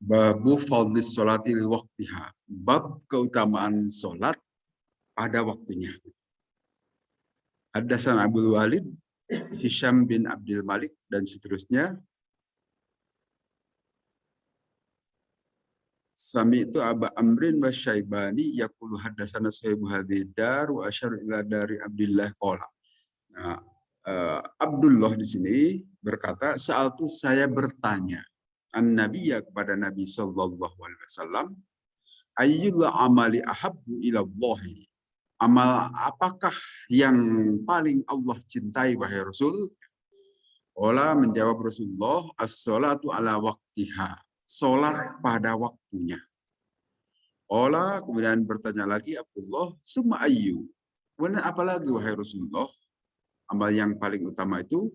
Babu fadlis sholati li waqtiha. Bab keutamaan sholat pada waktunya. Haddasan Abdul Walid, Hisham bin Abdul Malik, dan seterusnya. Sami itu Aba Amrin wa Syaibani yaqulu haddatsana Suhaibu hadidar wa asyar ila dari Abdullah qala. Nah, Abdullah di sini berkata, saat itu saya bertanya an-nabiyya kepada Nabi sallallahu alaihi wasallam, ayyul amali ahabbu ila Allah. Amal apakah yang paling Allah cintai wahai Rasul? Ola menjawab Rasulullah, as-salatu ala waqtiha. Salat pada waktunya. Ola kemudian bertanya lagi Abdullah, summa ayyu. Kemudian apalagi wahai Rasulullah? Amal yang paling utama itu,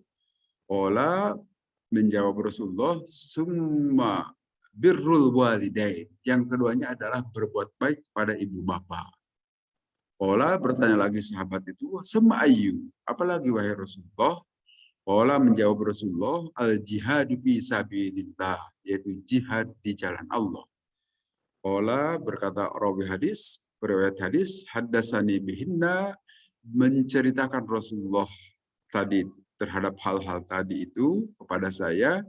ola menjawab Rasulullah, summa birrul walidain. Yang keduanya adalah berbuat baik kepada ibu bapak. Ola bertanya lagi sahabat itu, summa ayyu. Apalagi wahai Rasulullah? Ola menjawab Rasulullah, al jihadu fi sabilillah, yaitu jihad di jalan Allah. Ola berkata rawi hadis, periwayat hadis, haddasani bihinna, menceritakan Rasulullah tadi terhadap hal-hal tadi itu kepada saya,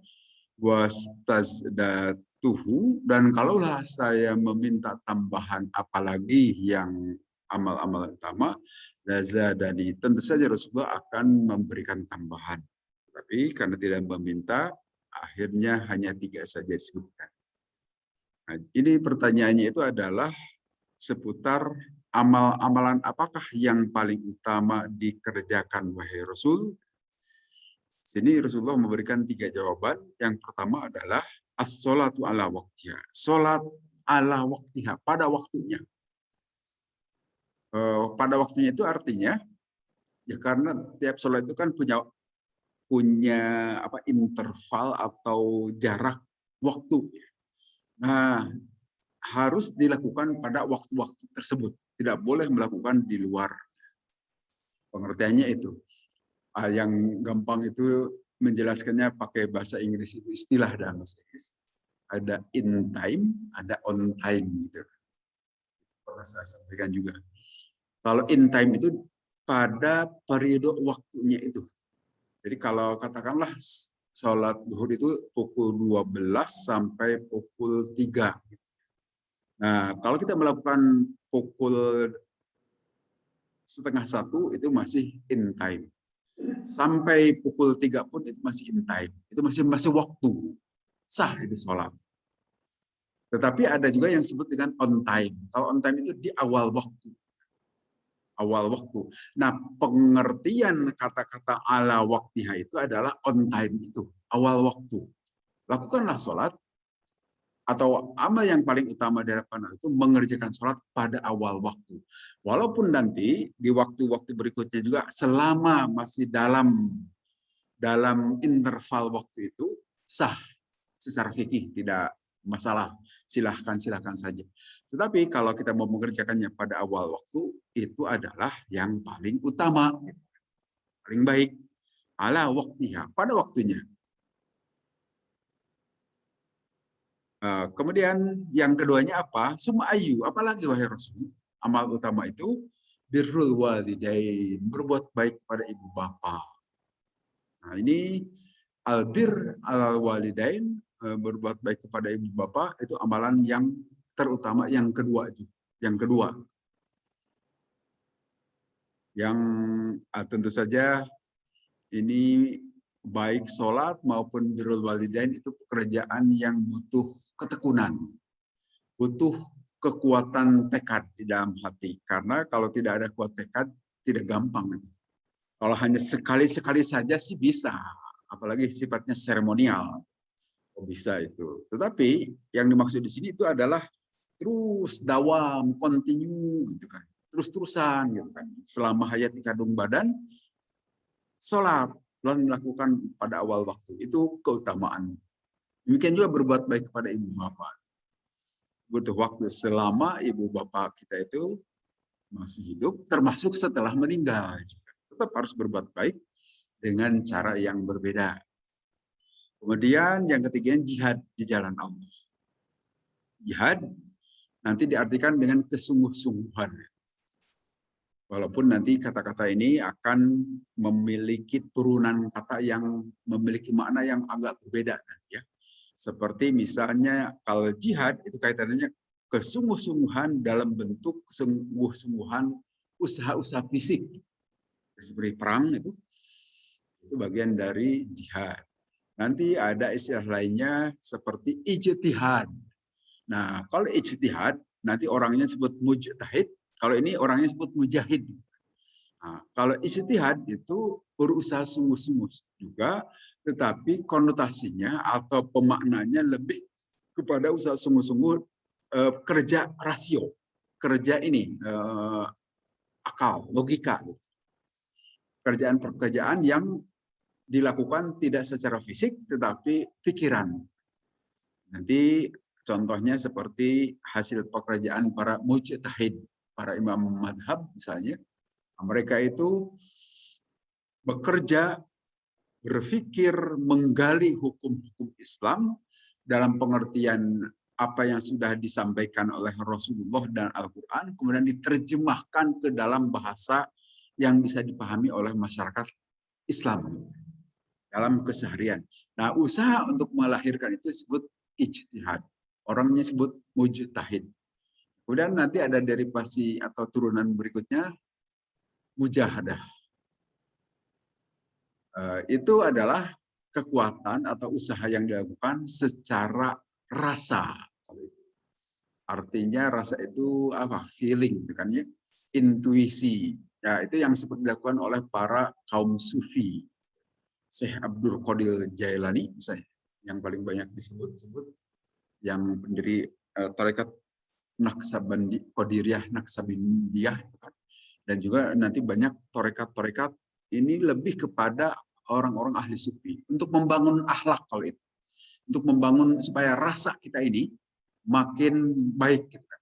wastazdatuhu, dan kalaulah saya meminta tambahan apalagi yang amal-amal utama, lazadani, tentu saja Rasulullah akan memberikan tambahan. Tapi karena tidak meminta, akhirnya hanya 3 saja disebutkan. Nah, ini pertanyaannya itu adalah seputar amal-amalan apakah yang paling utama dikerjakan wahai Rasul. Sini Rasulullah memberikan 3 jawaban. Yang pertama adalah as-sholatu ala waqtiha. Sholat ala waqtiha, pada waktunya. Pada waktunya itu artinya, ya karena tiap sholat itu kan punya interval atau jarak waktu. Nah, harus dilakukan pada waktu-waktu tersebut. Tidak boleh melakukan di luar. Pengertiannya itu. Yang gampang itu menjelaskannya pakai bahasa Inggris, itu istilah dalam bahasa Inggris. Ada in time, ada on time. Gitu. Pernah saya sampaikan juga. Kalau in time itu pada periode waktunya itu. Jadi kalau katakanlah sholat zuhur itu pukul 12 sampai pukul 3. Nah, kalau kita melakukan pukul 12:30 itu masih in time. Sampai pukul 3 pun itu masih in time. Itu masih waktu. Sah itu sholat. Tetapi ada juga yang disebut dengan on time. Kalau on time itu di awal waktu. Awal waktu. Nah, pengertian kata-kata ala waktiha itu adalah on time itu. Awal waktu. Lakukanlah sholat atau amal yang paling utama dari panah itu mengerjakan sholat pada awal waktu. Walaupun nanti di waktu-waktu berikutnya juga selama masih dalam interval waktu itu sah secara fikih, tidak masalah, silahkan saja. Tetapi kalau kita mau mengerjakannya pada awal waktu, itu adalah yang paling utama, paling baik. Ala waktiha, pada waktunya. Kemudian yang keduanya apa? Summa ayu, apalagi wahai Rasul? Amal utama itu birrul walidain, berbuat baik kepada ibu bapa. Nah, ini albir al walidain, berbuat baik kepada ibu bapak, itu amalan yang terutama yang kedua. Yang tentu saja ini baik sholat maupun birrul walidain itu pekerjaan yang butuh ketekunan, butuh kekuatan tekad di dalam hati. Karena kalau tidak ada kuat tekad, tidak gampang. Kalau hanya sekali-sekali saja sih bisa, apalagi sifatnya seremonial. Bisa itu. Tetapi yang dimaksud di sini itu adalah terus dawam, continue gitu kan. Terus-terusan gitu kan. Selama hayat di kandung badan, sholat dan dilakukan pada awal waktu. Itu keutamaan. Demikian juga berbuat baik kepada ibu bapak. Butuh waktu selama ibu bapak kita itu masih hidup, termasuk setelah meninggal. Tetap harus berbuat baik dengan cara yang berbeda. Kemudian yang ketiga, jihad di jalan Allah. Jihad nanti diartikan dengan kesungguh-sungguhan. Walaupun nanti kata-kata ini akan memiliki turunan kata yang memiliki makna yang agak berbeda, ya. Seperti misalnya kalau jihad itu kaitannya kesungguh-sungguhan dalam bentuk kesungguh-sungguhan usaha-usaha fisik. Seperti perang itu bagian dari jihad. Nanti ada istilah lainnya seperti ijtihad. Nah, kalau ijtihad nanti orangnya sebut mujtahid, kalau ini orangnya sebut mujahid. Nah, kalau ijtihad itu berusaha sungguh-sungguh juga, tetapi konotasinya atau pemaknanya lebih kepada usaha sungguh-sungguh, kerja rasio, kerja ini akal, logika, gitu. Pekerjaan-pekerjaan yang dilakukan tidak secara fisik, tetapi pikiran. Nanti contohnya seperti hasil pekerjaan para mujtahid, para imam madhab misalnya. Mereka itu bekerja, berpikir, menggali hukum-hukum Islam dalam pengertian apa yang sudah disampaikan oleh Rasulullah dan Al-Quran, kemudian diterjemahkan ke dalam bahasa yang bisa dipahami oleh masyarakat Islam dalam keseharian. Nah, usaha untuk melahirkan itu disebut ijtihad. Orangnya sebut mujtahid. Kemudian nanti ada derivasi atau turunan berikutnya, mujahadah. Itu adalah kekuatan atau usaha yang dilakukan secara rasa. Artinya rasa itu apa? Feeling, kan ya? Intuisi. Ya, itu yang seperti dilakukan oleh para kaum sufi. Syekh Abdul Qadir Jailani, misalnya, yang paling banyak disebut-sebut, yang pendiri tarekat Naqsabandi, Qadiriyah Naqsabindiyah, dan juga nanti banyak tarekat-tarekat ini lebih kepada orang-orang ahli sufi untuk membangun akhlak, kalau itu, untuk membangun supaya rasa kita ini makin baik, gitu kan.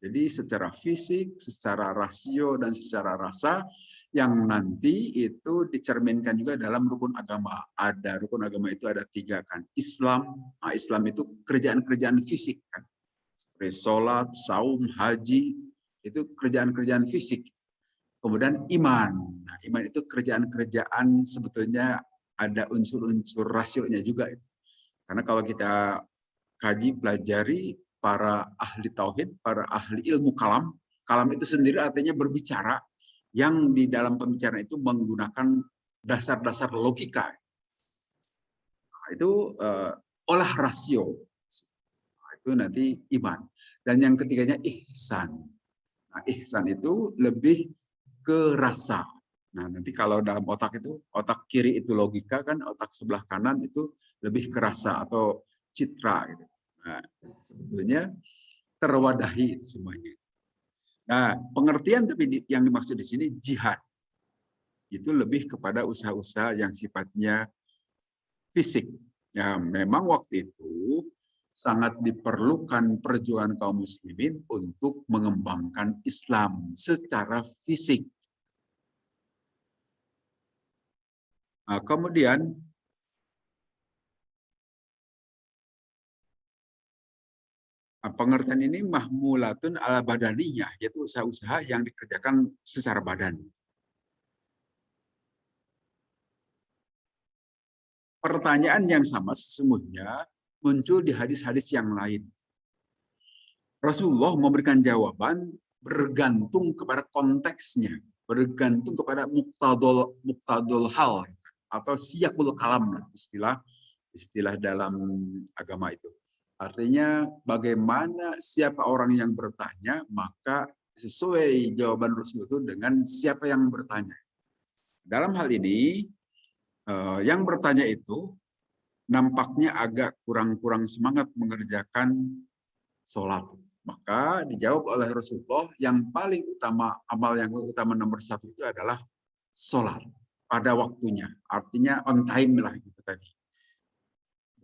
Jadi secara fisik, secara rasio, dan secara rasa yang nanti itu dicerminkan juga dalam rukun agama. Ada rukun agama itu ada 3 kan. Islam, Islam itu kerjaan-kerjaan fisik kan. Seperti sholat, saum, haji, itu kerjaan-kerjaan fisik. Kemudian iman. Nah, iman itu kerjaan-kerjaan sebetulnya ada unsur-unsur rasionya juga. Karena kalau kita kaji, pelajari para ahli tauhid, para ahli ilmu kalam, kalam itu sendiri artinya berbicara, yang di dalam pembicaraan itu menggunakan dasar-dasar logika. Nah, itu olah rasio. Nah, itu nanti iman. Dan yang ketiganya ihsan. Nah, ihsan itu lebih ke rasa. Nah, nanti kalau dalam otak itu, otak kiri itu logika kan, otak sebelah kanan itu lebih ke rasa atau citra, gitu. Nah, sebetulnya terwadahi semuanya. Nah, pengertian tapi yang dimaksud di sini jihad itu lebih kepada usaha-usaha yang sifatnya fisik. Ya, memang waktu itu sangat diperlukan perjuangan kaum muslimin untuk mengembangkan Islam secara fisik. Nah, kemudian pengertian ini mahmulatun ala badaniyah, yaitu usaha-usaha yang dikerjakan secara badan. Pertanyaan yang sama sesungguhnya muncul di hadis-hadis yang lain. Rasulullah memberikan jawaban bergantung kepada konteksnya, bergantung kepada muktadul hal atau siyakul kalam, istilah dalam agama itu. Artinya bagaimana siapa orang yang bertanya, maka sesuai jawaban Rasul itu dengan siapa yang bertanya. Dalam hal ini, yang bertanya itu nampaknya agak kurang semangat mengerjakan sholat. Maka dijawab oleh Rasulullah, yang paling utama, amal yang utama nomor 1 itu adalah sholat pada waktunya. Artinya on time lah gitu tadi.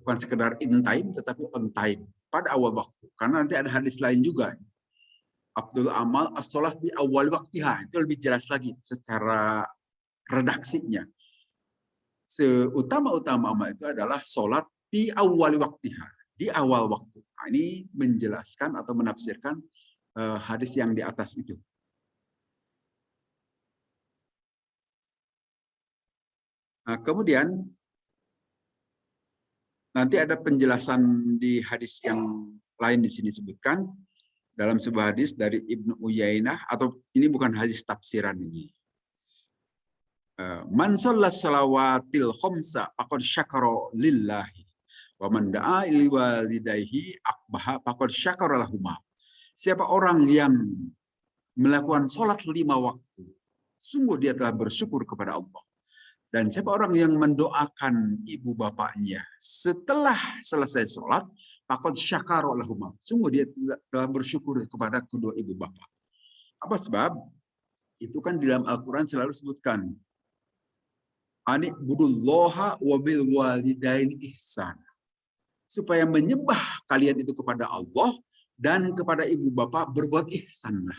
Bukan sekedar in time, tetapi on time pada awal waktu. Karena nanti ada hadis lain juga. Abdul amal as-sholat di awal waktiha. Itu lebih jelas lagi secara redaksinya. Seutama-utama amal itu adalah sholat di awal waktiha, di awal waktu. Nah, Ini menjelaskan atau menafsirkan hadis yang di atas itu. Nah, kemudian nanti ada penjelasan di hadis yang lain di sini sebutkan dalam sebuah hadis dari Ibnu Uyainah, atau ini bukan hadis tafsiran ini. Man shallas salawatil khamsa faqad syakara lillahi wa man da'a li walidayhi akbaha faqad syakara lahuma. Siapa orang yang melakukan sholat 5 waktu, sungguh dia telah bersyukur kepada Allah. Dan siapa orang yang mendoakan ibu bapaknya setelah selesai sholat, faqad syakara lahuma, sungguh dia telah bersyukur kepada kedua ibu bapak. Apa sebab? Itu kan di dalam Al-Quran selalu sebutkan, Ani budullaha wabil walidain ihsan. Supaya menyembah kalian itu kepada Allah dan kepada ibu bapak berbuat ihsanlah.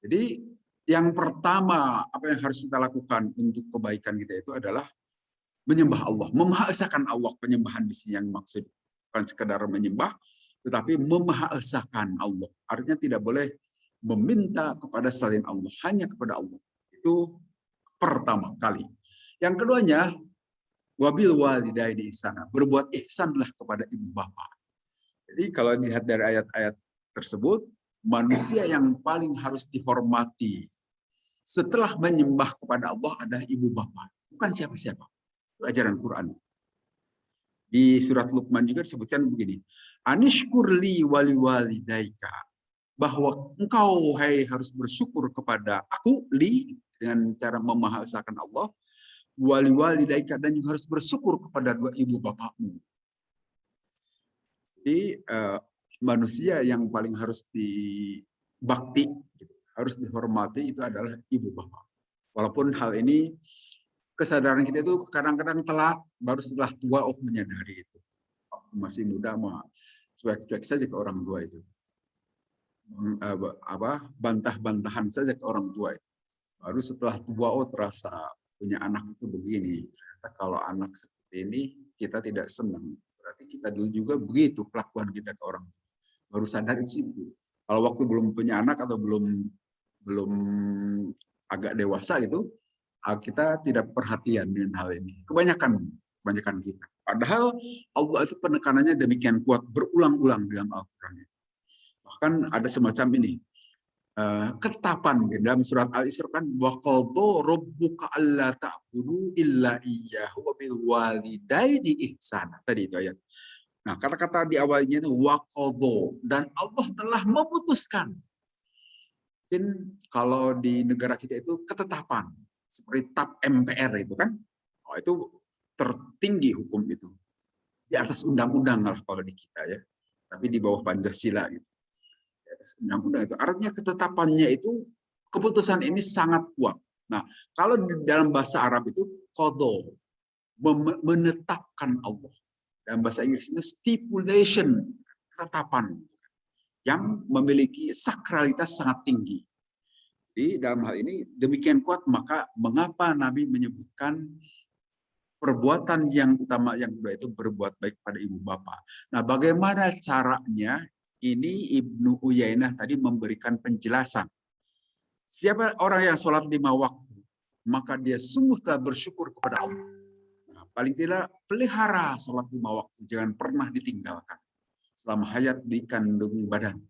Jadi yang pertama apa yang harus kita lakukan untuk kebaikan kita itu adalah menyembah Allah, memahaesakan Allah. Penyembahan di sini yang maksud bukan sekedar menyembah, tetapi memahaesakan Allah. Artinya tidak boleh meminta kepada selain Allah, hanya kepada Allah. Itu pertama kali. Yang keduanya, wabil walidaini ihsana, berbuat ihsanlah kepada ibu bapak. Jadi kalau dilihat dari ayat-ayat tersebut, manusia yang paling harus dihormati setelah menyembah kepada Allah adalah ibu bapak, bukan siapa-siapa. Itu ajaran Quran. Di surat Luqman juga disebutkan begini, Anishkurli wali walidaika, bahwa engkau harus bersyukur kepada aku, li, dengan cara memahasakan Allah, wali walidaika, dan juga harus bersyukur kepada dua ibu bapakmu. Jadi manusia yang paling harus dibakti, harus dihormati itu adalah ibu bapak. Walaupun hal ini kesadaran kita itu kadang-kadang telat, baru setelah tua menyadari itu. Masih muda mah cuek-cuek saja ke orang tua itu. Bantah-bantahan saja ke orang tua itu. Baru setelah tua terasa punya anak itu begini. Ternyata kalau anak seperti ini kita tidak senang. Berarti kita dulu juga begitu kelakuan kita ke orang tua. Baru sadar di situ. Kalau waktu belum punya anak atau belum agak dewasa gitu, kita tidak perhatian dengan hal ini. Kebanyakan kita. Padahal Allah itu penekanannya demikian kuat berulang-ulang dalam Al-Quran. Bahkan ada semacam ini, ketetapan dalam surat Al-Isra kan, wa qadha rabbuka alla ta'budu illa iyyahu wa bil walidaini ihsana. Tadi itu ayat. Nah, kata-kata di awalnya itu wa qadha, dan Allah telah memutuskan. Mungkin kalau di negara kita itu ketetapan, seperti TAP MPR itu kan, itu tertinggi hukum itu. Di atas undang-undang lah kalau di kita ya, tapi di bawah Pancasila gitu. Di atas undang-undang itu, artinya ketetapannya itu, keputusan ini sangat kuat. Nah, kalau di dalam bahasa Arab itu qadha, menetapkan Allah. Dalam bahasa Inggris itu stipulation, ketetapan yang memiliki sakralitas sangat tinggi. Jadi dalam hal ini demikian kuat, maka mengapa Nabi menyebutkan perbuatan yang utama yang kedua itu berbuat baik pada ibu bapak. Nah, bagaimana caranya? Ini Ibnu Uyainah tadi memberikan penjelasan. Siapa orang yang sholat 5 waktu, maka dia sungguh telah bersyukur kepada Allah. Nah, paling tidak pelihara sholat 5 waktu, jangan pernah ditinggalkan selama hayat di kandung badan.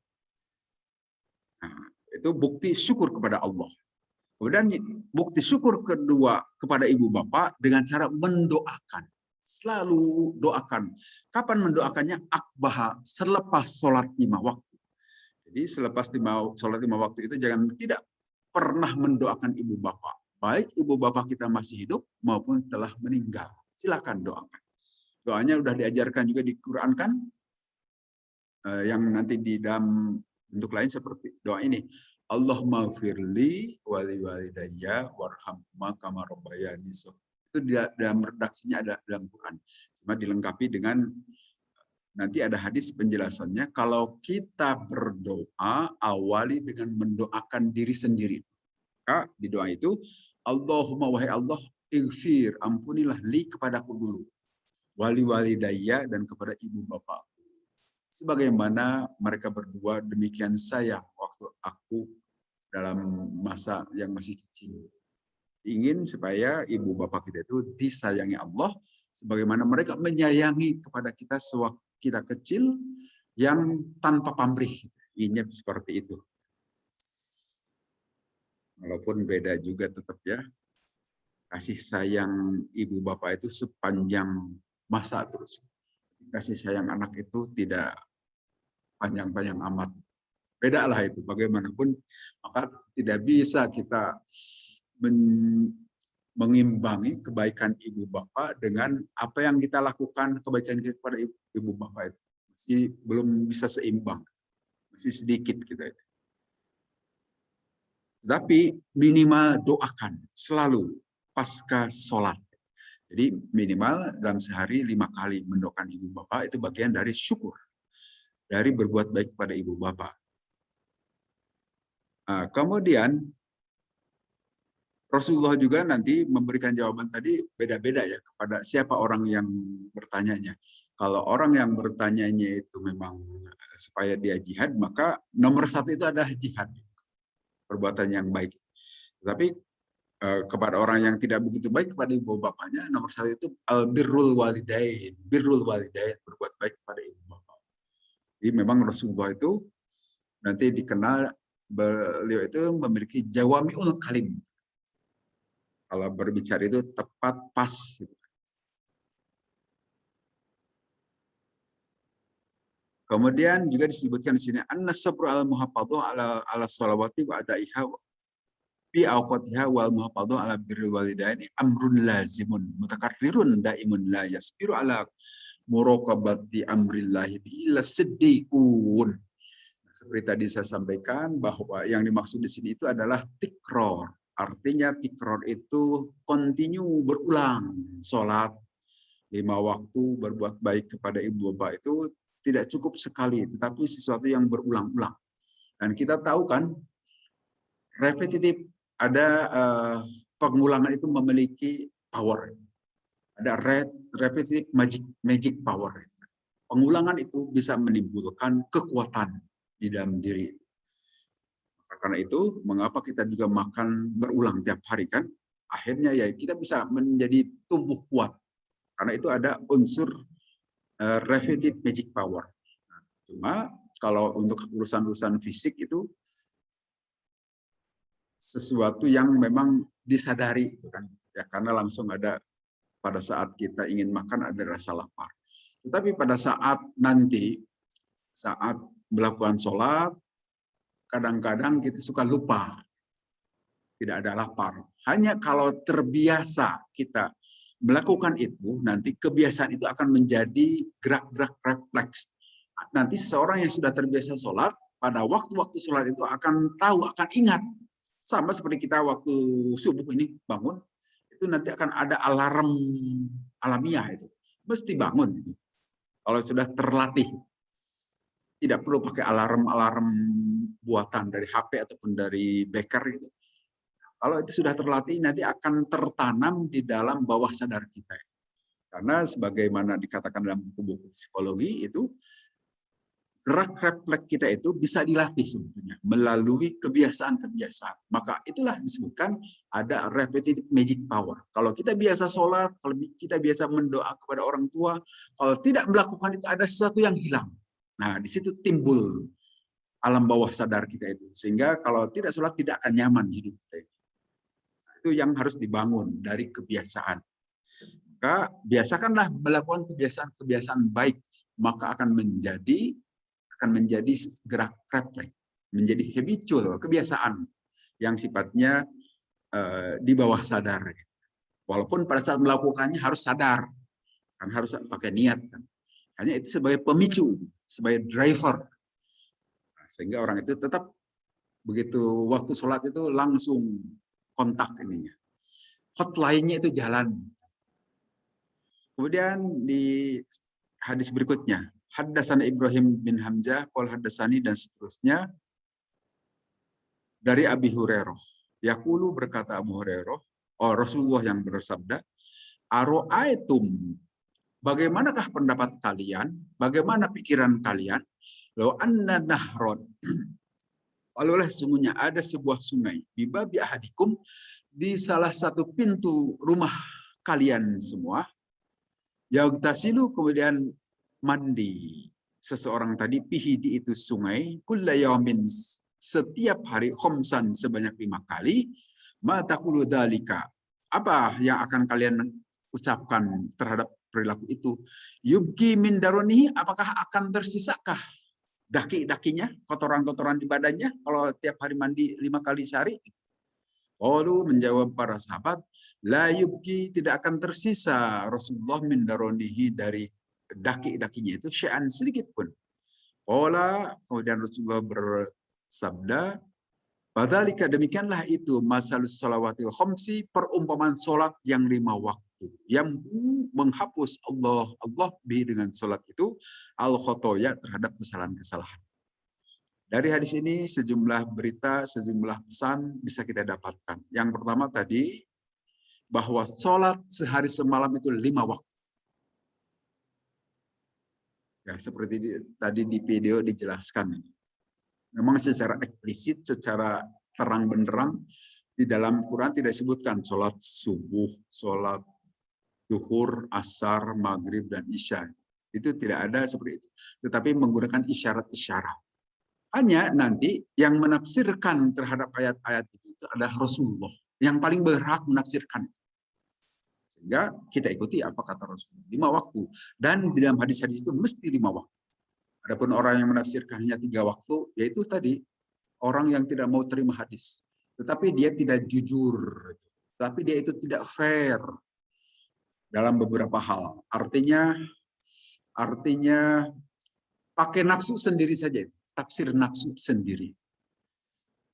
Nah, itu bukti syukur kepada Allah. Kemudian bukti syukur kedua kepada ibu bapak dengan cara mendoakan. Selalu doakan. Kapan mendoakannya? Akbaha, selepas sholat 5 waktu. Jadi selepas sholat 5 waktu itu tidak pernah mendoakan ibu bapak. Baik ibu bapak kita masih hidup maupun telah meninggal. Silakan doakan. Doanya sudah diajarkan juga di Quran kan? Yang nanti di dalam bentuk lain seperti doa ini. Allahumma firli wali walidayya warhamhuma kama rabbayani shaghira. Itu dalam redaksinya ada dalam Quran. Cuma dilengkapi dengan nanti ada hadis penjelasannya. Kalau kita berdoa, awali dengan mendoakan diri sendiri. Maka di doa itu, Allahumma wahai Allah, ighfir, ampunilah li kepadaku dulu. Wali walidayya, dan kepada ibu bapak. sebagaimana mereka berdua demikian sayang waktu aku dalam masa yang masih kecil. Ingin supaya ibu bapak kita itu disayangi Allah sebagaimana mereka menyayangi kepada kita sewaktu kita kecil yang tanpa pamrih. Ingat seperti itu. Walaupun beda juga tetap ya. Kasih sayang ibu bapak itu sepanjang masa terus. Kasih sayang anak itu tidak panjang-panjang amat. Beda lah itu bagaimanapun, maka tidak bisa kita mengimbangi kebaikan ibu bapak dengan apa yang kita lakukan kebaikan kita kepada ibu bapak itu. Masih belum bisa seimbang, masih sedikit kita itu. Tapi minimal doakan selalu pasca sholat. Jadi minimal dalam sehari 5 kali mendoakan ibu bapak itu bagian dari syukur. Dari berbuat baik kepada ibu bapak. Nah, kemudian Rasulullah juga nanti memberikan jawaban tadi beda-beda ya kepada siapa orang yang bertanyanya. Kalau orang yang bertanyanya itu memang supaya dia jihad, maka nomor 1 itu adalah jihad. Perbuatan yang baik. Tapi kepada orang yang tidak begitu baik kepada ibu bapaknya, nomor 1 itu birrul walidain. Birrul walidain, berbuat baik kepada ibu bapak. Jadi memang Rasulullah itu nanti dikenal beliau itu memiliki jawami'ul kalim. Kalau berbicara itu tepat pas. Kemudian juga disebutkan di sini an-nasabru al-muhafadhu ala sholawati wa adaiha fi awqatiha wal muhafadhu ala birril walidaini amrun lazimun mutakarrirun daimun la yasbiru ala muraqabati amrillahi illa siddiqun. Seperti tadi saya sampaikan bahwa yang dimaksud di sini itu adalah tikror. Artinya tikror itu continue berulang. Sholat 5 waktu, berbuat baik kepada ibu bapak itu tidak cukup sekali, tetapi sesuatu yang berulang-ulang. Dan kita tahu kan, repetitif ada pengulangan itu memiliki power. Ada repetitive magic power. Pengulangan itu bisa menimbulkan kekuatan di dalam diri. Karena itu, mengapa kita juga makan berulang tiap hari kan? Akhirnya ya kita bisa menjadi tumbuh kuat. Karena itu ada unsur repetitive magic power. Nah, cuma kalau untuk urusan-urusan fisik itu sesuatu yang memang disadari, kan? Ya, karena langsung ada pada saat kita ingin makan ada rasa lapar. Tetapi pada saat nanti, saat melakukan sholat, kadang-kadang kita suka lupa. Tidak ada lapar. Hanya kalau terbiasa kita melakukan itu, nanti kebiasaan itu akan menjadi gerak-gerak refleks. Nanti seseorang yang sudah terbiasa sholat, pada waktu-waktu sholat itu akan tahu, akan ingat. Sama seperti kita waktu subuh ini bangun, itu nanti akan ada alarm alamiah itu. Mesti bangun. Itu. Kalau sudah terlatih. Tidak perlu pakai alarm-alarm buatan dari HP ataupun dari beker gitu. Kalau itu sudah terlatih, nanti akan tertanam di dalam bawah sadar kita. Karena sebagaimana dikatakan dalam buku-buku psikologi itu, gerak refleks kita itu bisa dilatih sebetulnya melalui kebiasaan-kebiasaan. Maka itulah disebutkan ada repetitive magic power. Kalau kita biasa sholat, kalau kita biasa mendoa kepada orang tua, kalau tidak melakukan itu ada sesuatu yang hilang. Nah, di situ timbul alam bawah sadar kita itu. Sehingga kalau tidak sholat tidak akan nyaman hidup kita. Itu yang harus dibangun dari kebiasaan. Maka biasakanlah melakukan kebiasaan-kebiasaan baik, maka akan menjadi gerak refleks, menjadi habitual, kebiasaan yang sifatnya di bawah sadar. Walaupun pada saat melakukannya harus sadar, kan harus pakai niat. Kan. Hanya itu sebagai pemicu, sebagai driver. Sehingga orang itu tetap begitu waktu sholat itu langsung kontak ininya. Hotline-nya itu jalan. Kemudian di hadis berikutnya, Haddatsana Ibrahim bin Hamzah, qol haddatsani dan seterusnya dari Abi Hurairah. Yaqulu berkata Abu Hurairah, oh Rasulullah yang bersabda, aro'aitum bagaimanakah pendapat kalian? Bagaimana pikiran kalian? Law anna nahron, kalaulah sesungguhnya ada sebuah sungai, bibabi ahadikum, di salah satu pintu rumah kalian semua, yaugtasilu, kemudian mandi seseorang tadi, pihi di itu sungai, kulla yaumin, setiap hari, khomsan, sebanyak 5 kali, ma taqulu dzalika, apa yang akan kalian ucapkan terhadap perilaku itu? Yubki min daronihi, apakah akan tersisakah daki-dakinya, kotoran-kotoran di badannya kalau tiap hari mandi 5 kali sehari? Qalu, menjawab para sahabat, la yubki, tidak akan tersisa Rasulullah min daronihi, dari daki-dakinya itu, syai'an, sedikit pun. Qala, kemudian Rasulullah bersabda, padhalika, demikianlah itu, masalus shalawatil khamsi, perumpamaan salat yang 5 waktu, yang menghapus Allah bihi, dengan salat itu, al khotoya, terhadap kesalahan-kesalahan. Dari hadis ini sejumlah berita, sejumlah pesan bisa kita dapatkan. Yang pertama tadi, bahwa sholat sehari semalam itu 5 waktu. Ya, seperti tadi di video dijelaskan. Memang secara eksplisit, secara terang benderang, di dalam Quran tidak disebutkan sholat subuh, sholat duhur, asar, maghrib, dan isya. Itu tidak ada seperti itu. Tetapi menggunakan isyarat-isyarat. Hanya nanti yang menafsirkan terhadap ayat-ayat itu adalah Rasulullah. Yang paling berhak menafsirkan itu. Sehingga kita ikuti apa kata Rasulullah. 5 waktu. Dan di dalam hadis-hadis itu mesti 5 waktu. Adapun orang yang menafsirkan hanya 3 waktu, yaitu tadi, orang yang tidak mau terima hadis. Tetapi dia tidak jujur. Tapi dia itu tidak fair dalam beberapa hal. Artinya pakai nafsu sendiri saja. Tafsir nafsu sendiri.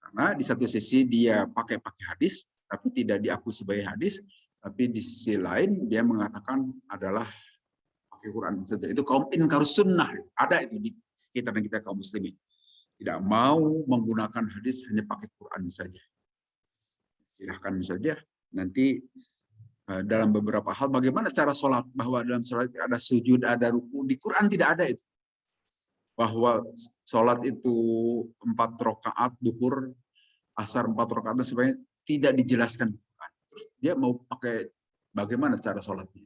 Karena di satu sisi dia pakai hadis, tapi tidak diakui sebagai hadis, tapi di sisi lain dia mengatakan adalah pakai Quran saja. Itu kaum inkarus sunnah. Ada itu di sekitar kita kaum muslimin. Tidak mau menggunakan hadis, hanya pakai Quran saja. Silahkan saja. Nanti dalam beberapa hal, bagaimana cara sholat, bahwa dalam sholat ada sujud, ada ruku. Di Quran tidak ada itu. Bahwa sholat itu 4 rakaat duhur, asar 4 rakaat, dan sebagainya, tidak dijelaskan. Terus dia mau pakai bagaimana cara sholatnya?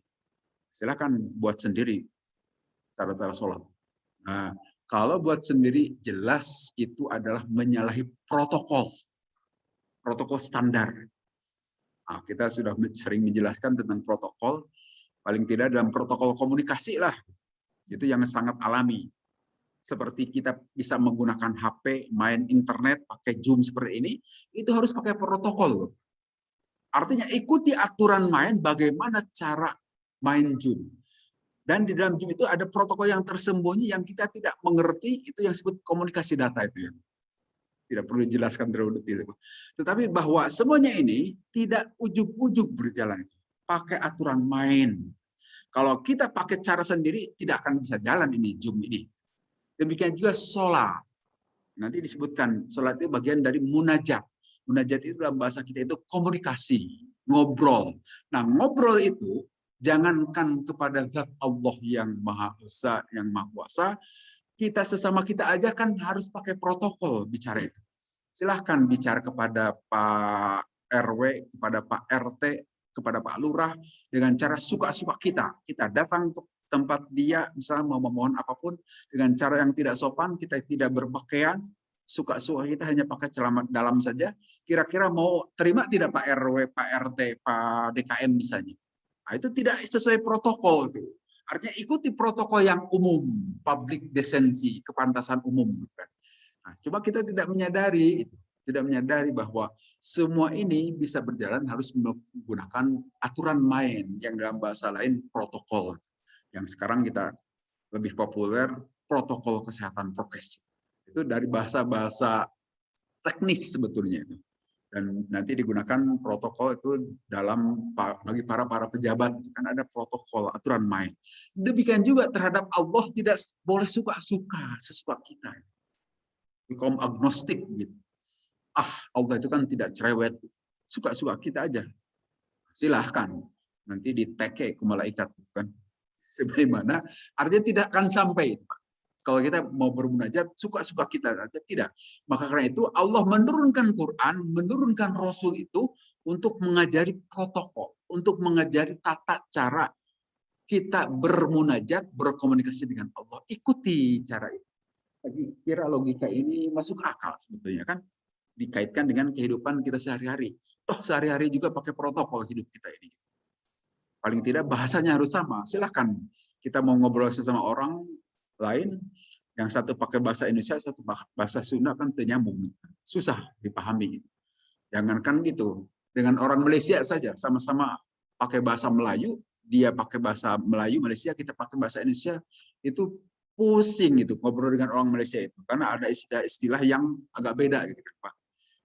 Silakan buat sendiri cara-cara sholat. Nah, kalau buat sendiri, jelas itu adalah menyalahi protokol standar. Nah, kita sudah sering menjelaskan tentang protokol, paling tidak dalam protokol komunikasi lah, itu yang sangat alami. Seperti kita bisa menggunakan HP, main internet, pakai Zoom seperti ini, itu harus pakai protokol. Artinya ikuti aturan main, bagaimana cara main Zoom. Dan di dalam Zoom itu ada protokol yang tersembunyi yang kita tidak mengerti, itu yang disebut komunikasi data itu ya. Tidak perlu dijelaskan terlalu detail. Tetapi bahwa semuanya ini tidak ujuk-ujuk berjalan itu. Pakai aturan main. Kalau kita pakai cara sendiri, tidak akan bisa jalan ini Zoom ini. Demikian juga sholat. Nanti disebutkan, sholat itu bagian dari munajat. Munajat itu dalam bahasa kita itu komunikasi, ngobrol. Nah, ngobrol itu jangankan kepada zat Allah yang Maha Esa, yang Maha Kuasa, kita sesama kita aja kan harus pakai protokol bicara itu. Silahkan bicara kepada Pak RW, kepada Pak RT, kepada Pak Lurah, dengan cara suka-suka kita. Kita datang ke tempat dia, misalnya mau memohon apapun, dengan cara yang tidak sopan, kita tidak berpakaian, suka-suka kita hanya pakai celana dalam saja. Kira-kira mau terima tidak Pak RW, Pak RT, Pak DKM misalnya? Nah, itu tidak sesuai protokol itu. Artinya ikuti protokol yang umum, public decency, kepantasan umum. Nah, coba kita tidak menyadari itu. Tidak menyadari bahwa semua ini bisa berjalan harus menggunakan aturan main yang dalam bahasa lain protokol. Yang sekarang kita lebih populer protokol kesehatan prokes. Itu dari bahasa-bahasa teknis sebetulnya itu. Dan nanti digunakan protokol itu dalam bagi para pejabat, kan ada protokol aturan main. Demikian juga terhadap Allah, tidak boleh suka-suka sesuka kita. Kaum agnostik gitu. Allah itu kan tidak cerewet, suka-suka kita aja. Silahkan nanti diteke ke malaikat kan. Sebagaimana artinya tidak akan sampai, Pak. Kalau kita mau bermunajat, suka-suka kita aja tidak. Maka karena itu Allah menurunkan Quran, menurunkan Rasul itu untuk mengajari protokol, untuk mengajari tata cara kita bermunajat, berkomunikasi dengan Allah. Ikuti cara itu. Bagi kira logika ini masuk akal sebetulnya kan, dikaitkan dengan kehidupan kita sehari-hari. Toh sehari-hari juga pakai protokol hidup kita ini. Paling tidak bahasanya harus sama. Silahkan kita mau ngobrol sesama orang lain, yang satu pakai bahasa Indonesia, satu bahasa Sunda kan ternyambung. Susah dipahami. Jangankan gitu. Dengan orang Malaysia saja, sama-sama pakai bahasa Melayu, dia pakai bahasa Melayu Malaysia, kita pakai bahasa Indonesia, itu pusing gitu ngobrol dengan orang Malaysia itu. Karena ada istilah-istilah yang agak beda gitu kan, Pak.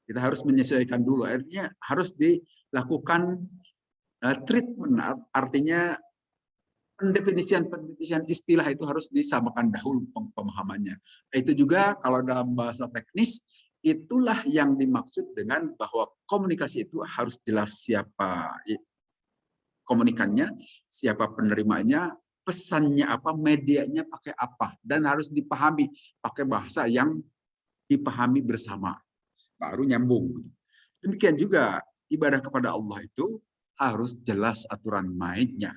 Kita harus menyesuaikan dulu. Akhirnya harus dilakukan treatment, artinya pendefinisian istilah itu harus disamakan dahulu pemahamannya. Itu juga kalau dalam bahasa teknis, itulah yang dimaksud dengan bahwa komunikasi itu harus jelas siapa komunikannya, siapa penerimanya, pesannya apa, medianya pakai apa, dan harus dipahami pakai bahasa yang dipahami bersama, baru nyambung. Demikian juga ibadah kepada Allah itu harus jelas aturan mainnya.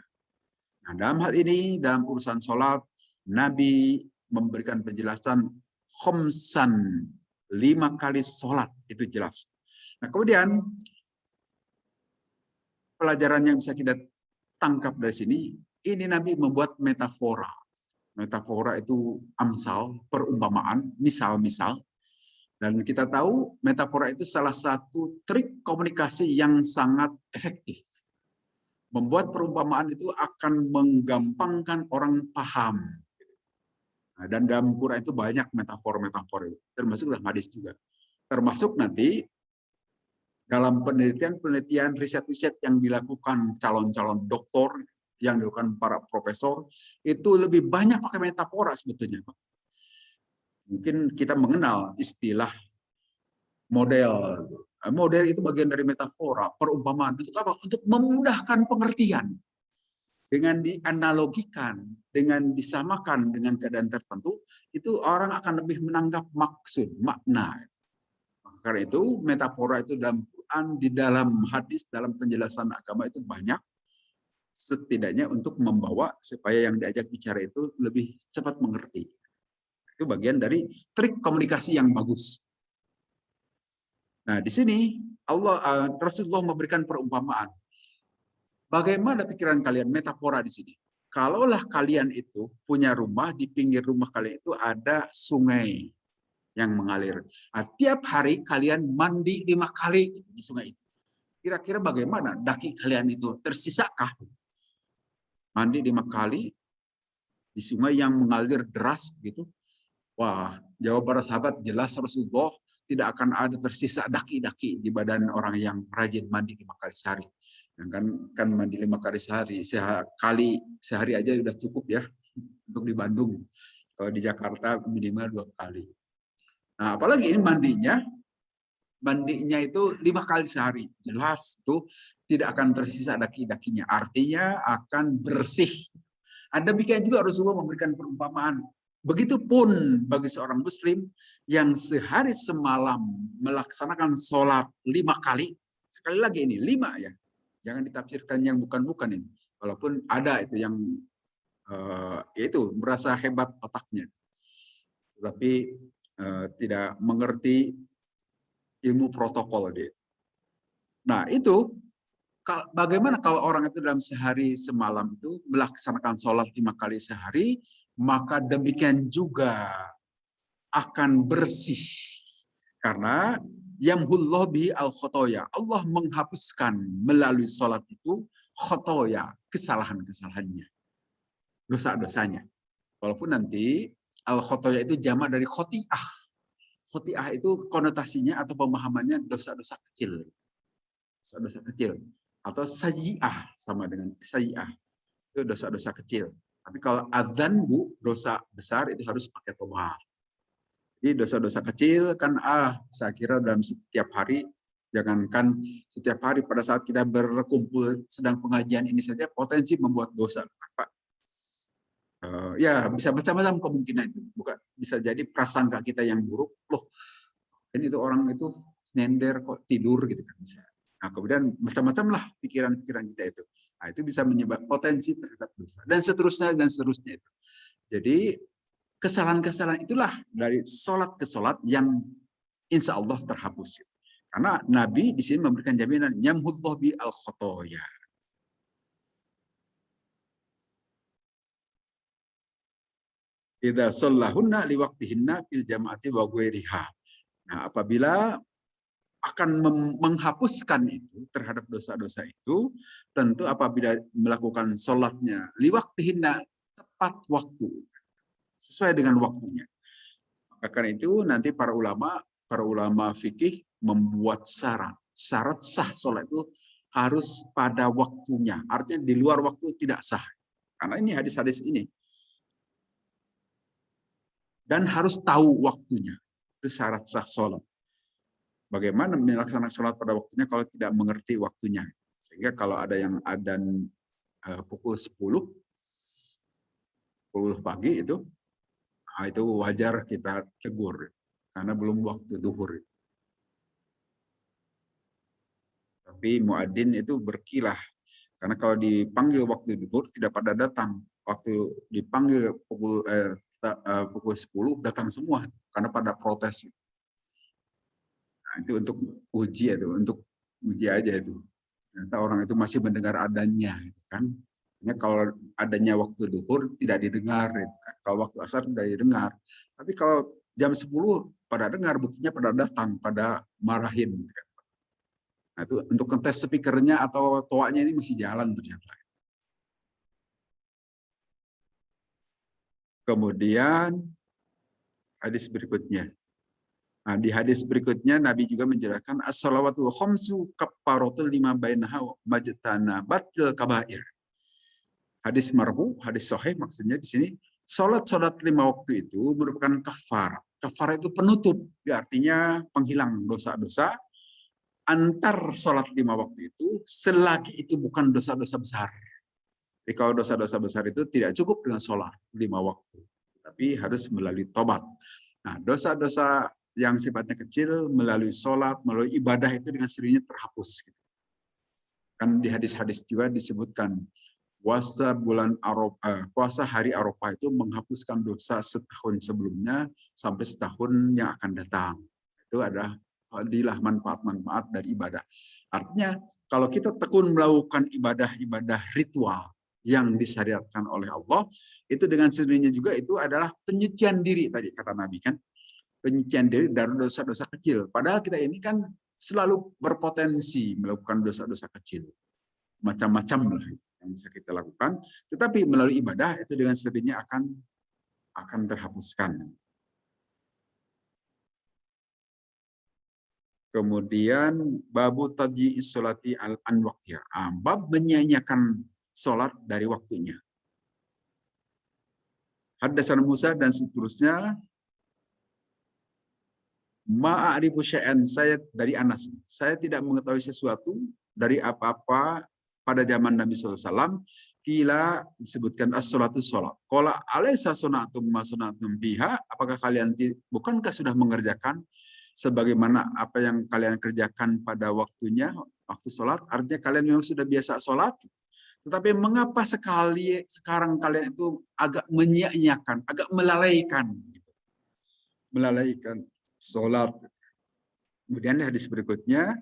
Nah, dalam hal ini, dalam urusan sholat, Nabi memberikan penjelasan khomsan, 5 kali sholat, itu jelas. Nah, kemudian pelajaran yang bisa kita tangkap dari sini, ini Nabi membuat metafora. Metafora itu amsal, perumpamaan, misal-misal. Dan kita tahu metafora itu salah satu trik komunikasi yang sangat efektif. Membuat perumpamaan itu akan menggampangkan orang paham. Nah, dan dalam Quran itu banyak metafor-metafor itu, termasuk dalam hadis juga. Termasuk nanti dalam penelitian-penelitian riset-riset yang dilakukan calon-calon doktor, yang dilakukan para profesor, itu lebih banyak pakai metafora sebetulnya. Mungkin kita mengenal istilah model. Model itu bagian dari metafora, perumpamaan. Untuk apa? Untuk memudahkan pengertian. Dengan dianalogikan, dengan disamakan dengan keadaan tertentu, itu orang akan lebih menangkap maksud, makna. Karena itu, metafora itu dalam Quran, di dalam hadis, dalam penjelasan agama itu banyak, setidaknya untuk membawa supaya yang diajak bicara itu lebih cepat mengerti. Itu bagian dari trik komunikasi yang bagus. Nah, di sini Rasulullah memberikan perumpamaan. Bagaimana pikiran kalian metafora di sini? Kalaulah kalian itu punya rumah, di pinggir rumah kalian itu ada sungai yang mengalir. Nah, tiap hari kalian mandi 5 kali di sungai itu. Kira-kira bagaimana daki kalian itu? Tersisakah? Mandi 5 kali di sungai yang mengalir deras gitu. Wah, jawab para sahabat, jelas Rasulullah tidak akan ada tersisa daki-daki di badan orang yang rajin mandi 5 kali sehari. Kan mandi 5 kali sehari, sehari aja sudah cukup ya untuk di Bandung. Kalau di Jakarta minimal 2 kali. Nah, apalagi ini mandinya itu 5 kali sehari. Jelas tuh tidak akan tersisa daki-dakinya. Artinya akan bersih. Demikian juga Rasulullah memberikan perumpamaan. Begitupun bagi seorang muslim yang sehari semalam melaksanakan sholat 5 kali. Sekali lagi ini 5 ya. Jangan ditafsirkan yang bukan-bukan ini. Walaupun ada itu yang itu merasa hebat otaknya. Tapi tidak mengerti ilmu protokol dia. Nah, itu bagaimana kalau orang itu dalam sehari semalam itu melaksanakan sholat 5 kali sehari, maka demikian juga akan bersih. Karena yamhullahu bi al-khotoya. Allah menghapuskan melalui sholat itu khotoya, kesalahan-kesalahannya. Dosa-dosanya. Walaupun nanti al-khotoya itu jamak dari khoti'ah. Khoti'ah itu konotasinya atau pemahamannya dosa-dosa kecil. Dosa-dosa kecil. Atau sayyi'ah, sama dengan sayyi'ah. Itu dosa-dosa kecil. Tapi kalau adzanbu, dosa besar, itu harus pakai tobat. Jadi dosa-dosa kecil kan saya kira dalam setiap hari, jangankan setiap hari, pada saat kita berkumpul sedang pengajian ini saja potensi membuat dosa, Pak. Ya bisa macam-macam kemungkinan itu. Bukan bisa jadi prasangka kita yang buruk. Loh, ini itu orang itu nyender kok tidur gitu kan bisa. Nah, kemudian macam-macam lah pikiran-pikiran kita itu. Nah, itu bisa menyebabkan potensi terhadap dosa dan seterusnya itu. Jadi kesalahan-kesalahan itulah dari sholat ke sholat yang insya Allah terhapus. Karena Nabi di sini memberikan jaminan yamhullah bi al khotoya. Idza shallahunna liwaqtihinna fil jamaati wa ghairiha. Nah, apabila akan menghapuskan itu terhadap dosa-dosa itu, tentu apabila melakukan sholatnya liwaqtihinna tepat waktu, sesuai dengan waktunya. Karena itu nanti para ulama fikih membuat syarat sah sholat itu harus pada waktunya. Artinya di luar waktu tidak sah. Karena ini hadis-hadis ini. Dan harus tahu waktunya. Itu syarat sah sholat. Bagaimana melaksanakan sholat pada waktunya kalau tidak mengerti waktunya. Sehingga kalau ada yang adzan pukul 10 pagi itu wajar kita tegur. Karena belum waktu duhur. Tapi muadzin itu berkilah. Karena kalau dipanggil waktu duhur tidak pada datang. Waktu dipanggil pukul 10 datang semua. Karena pada protes. Nah, itu untuk uji itu, untuk uji aja itu. Ternyata orang itu masih mendengar adanya, gitu kan? Hanya kalau adanya waktu duhur tidak didengar, gitu kan? Kalau waktu asar tidak didengar. Tapi kalau jam 10 pada dengar, buktinya pada datang, pada marahin. Gitu kan? Nah, itu untuk ngetes speakernya atau toanya ini masih jalan ternyata. Kemudian hadis berikutnya. Nah, di hadis berikutnya Nabi juga menjelaskan as-salawatul khamsu kaffaratul lima bainaha majtana batil kabair. Hadis marfu, hadis sahih maksudnya di sini salat 5 waktu itu merupakan kafar. Kafar itu penutup, artinya penghilang dosa-dosa antar salat 5 waktu itu selagi itu bukan dosa-dosa besar. Jadi kalau dosa-dosa besar itu tidak cukup dengan salat 5 waktu, tapi harus melalui tobat. Nah, dosa-dosa yang sifatnya kecil melalui sholat, melalui ibadah itu dengan sendirinya terhapus. Kan di hadis-hadis juga disebutkan puasa hari Arafah itu menghapuskan dosa setahun sebelumnya sampai setahun yang akan datang. Itu adalah fadilah manfaat-manfaat dari ibadah. Artinya kalau kita tekun melakukan ibadah-ibadah ritual yang disyariatkan oleh Allah, itu dengan sendirinya juga itu adalah penyucian diri tadi kata Nabi kan. Penyucian diri dari dosa-dosa kecil. Padahal kita ini kan selalu berpotensi melakukan dosa-dosa kecil. Macam-macam lah yang bisa kita lakukan. Tetapi melalui ibadah itu dengan sendirinya akan terhapuskan. Kemudian babu tadji'is sholati an waqtiha. Bab menyanyiakan sholat dari waktunya. Haddatsana Musa dan seterusnya. Ma'arifu syai'an, saya dari Anas. Saya tidak mengetahui sesuatu dari apa-apa pada zaman Nabi SAW. Kila disebutkan as-sholatu sholat. Qala alaysa sunatum ma sunatum biha. Apakah kalian bukankah sudah mengerjakan sebagaimana apa yang kalian kerjakan pada waktunya, waktu sholat? Artinya kalian memang sudah biasa sholat. Tetapi mengapa sekarang kalian itu agak menyia-nyiakan, agak melalaikan, gitu. Melalaikan sholat. Kemudian hadis berikutnya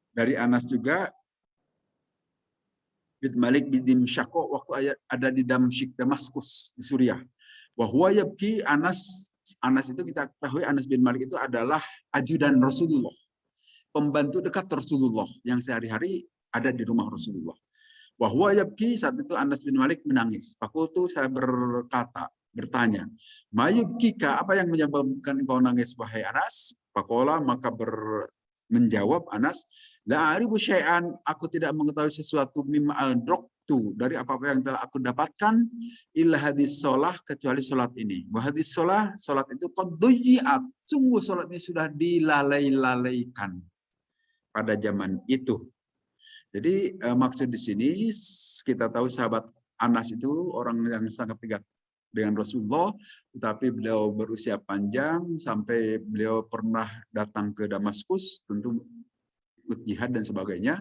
dari Anas juga, bin Malik bin Dimsyaqo waktu ada di Damaskus di Suriah. Wahwa yabki Anas itu kita ketahui Anas bin Malik itu adalah ajudan Rasulullah, pembantu dekat Rasulullah yang sehari-hari ada di rumah Rasulullah. Wahwa yabki, saat itu Anas bin Malik menangis. Fakultu, saya bertanya, mayubkika, apa yang menyebabkan engkau nangis wahai Anas? Fakola, maka menjawab Anas, la arifu syai'an, aku tidak mengetahui sesuatu mimma adraktu, dari apa-apa yang telah aku dapatkan, illa hadis sholah, kecuali sholat ini. Wa hadis sholat itu qad duyi'at, sungguh sholat ini sudah dilalaikan pada zaman itu. Jadi maksud di sini kita tahu sahabat Anas itu orang yang sangat dekat dengan Rasulullah, tetapi beliau berusia panjang sampai beliau pernah datang ke Damaskus, tentu ikut jihad dan sebagainya.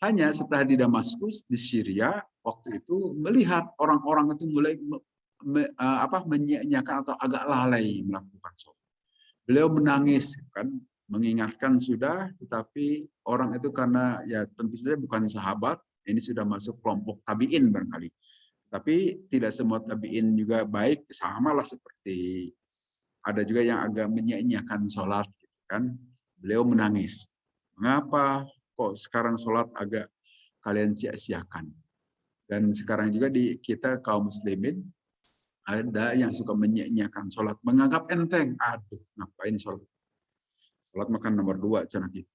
Hanya setelah di Damaskus, di Syria, waktu itu melihat orang-orang itu mulai menyia-nyiakan atau agak lalai melakukan sholat. Beliau menangis, kan, mengingatkan sudah, tetapi orang itu karena ya tentu saja bukan sahabat, ini sudah masuk kelompok tabiin barangkali. Tapi tidak semua tabiin juga baik, samalah seperti ada juga yang agak menyia-nyiakan sholat, gitu kan. Beliau menangis. Mengapa kok sekarang sholat agak kalian sia-siakan? Dan sekarang juga di kita kaum muslimin ada yang suka menyia-nyiakan sholat, menganggap enteng. Aduh, ngapain sholat? Sholat makan nomor 2, cina gitu.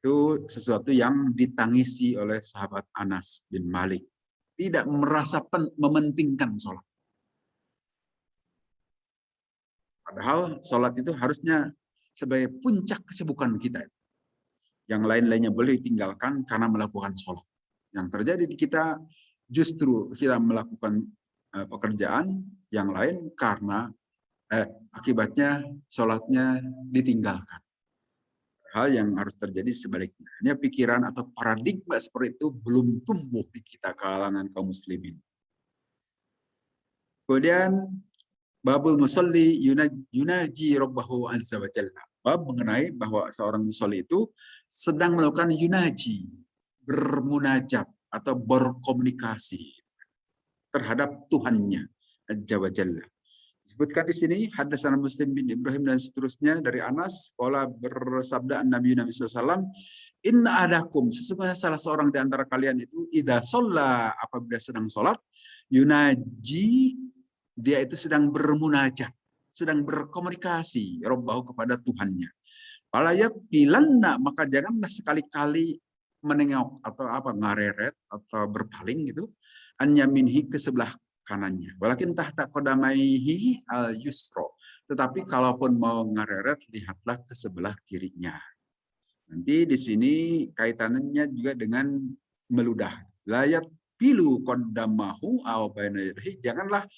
Itu sesuatu yang ditangisi oleh sahabat Anas bin Malik. Tidak merasa mementingkan sholat. Padahal sholat itu harusnya sebagai puncak kesibukan kita. Yang lain-lainnya boleh ditinggalkan karena melakukan sholat. Yang terjadi di kita justru kita melakukan pekerjaan yang lain karena akibatnya sholatnya ditinggalkan. Hal yang harus terjadi sebaliknya. Hanya pikiran atau paradigma seperti itu belum tumbuh di kita kalangan kaum muslimin. Kemudian babul musalli yunaji rabbahu azza wa jalla. Bab mengenai bahwa seorang musalli itu sedang melakukan yunaji, bermunajat atau berkomunikasi terhadap Tuhannya azza wa jalla. Disebutkan di sini hadatsana Muslim bin Ibrahim dan seterusnya dari Anas, qala bersabda Nabi SAW, inna adakum, sesungguhnya salah seorang di antara kalian itu idza shalla, apabila sedang sholat, yunaji, dia itu sedang bermunajat, sedang berkomunikasi rabbahu kepada Tuhannya. Falayat bilanna, maka janganlah sekali-kali menengok atau ngareret atau berpaling gitu, an yaminhi ke sebelah kanannya. Walakin tahta qadamaihi al yusro. Tetapi kalaupun mau ngareret, lihatlah ke sebelah kirinya. Nanti di sini kaitannya juga dengan meludah. Layat pilu qadamahu aw baina yadayhi. Janganlah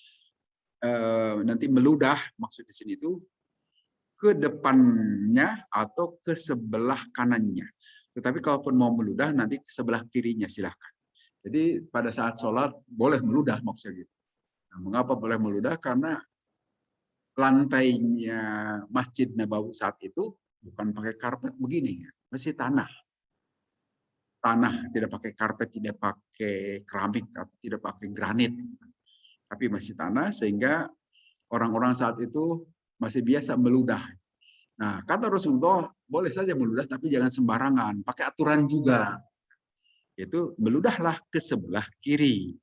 nanti meludah, maksud di sini itu ke depannya atau ke sebelah kanannya. Tetapi kalaupun mau meludah, nanti ke sebelah kirinya silahkan. Jadi pada saat sholat boleh meludah maksudnya gitu. Nah, mengapa boleh meludah? Karena lantainya Masjid Nabawi saat itu bukan pakai karpet begini, masih tanah. Tanah, tidak pakai karpet, tidak pakai keramik, atau tidak pakai granit. Tapi masih tanah sehingga orang-orang saat itu masih biasa meludah. Nah, kata Rasulullah, boleh saja meludah tapi jangan sembarangan, pakai aturan juga. Itu meludahlah ke sebelah kiri.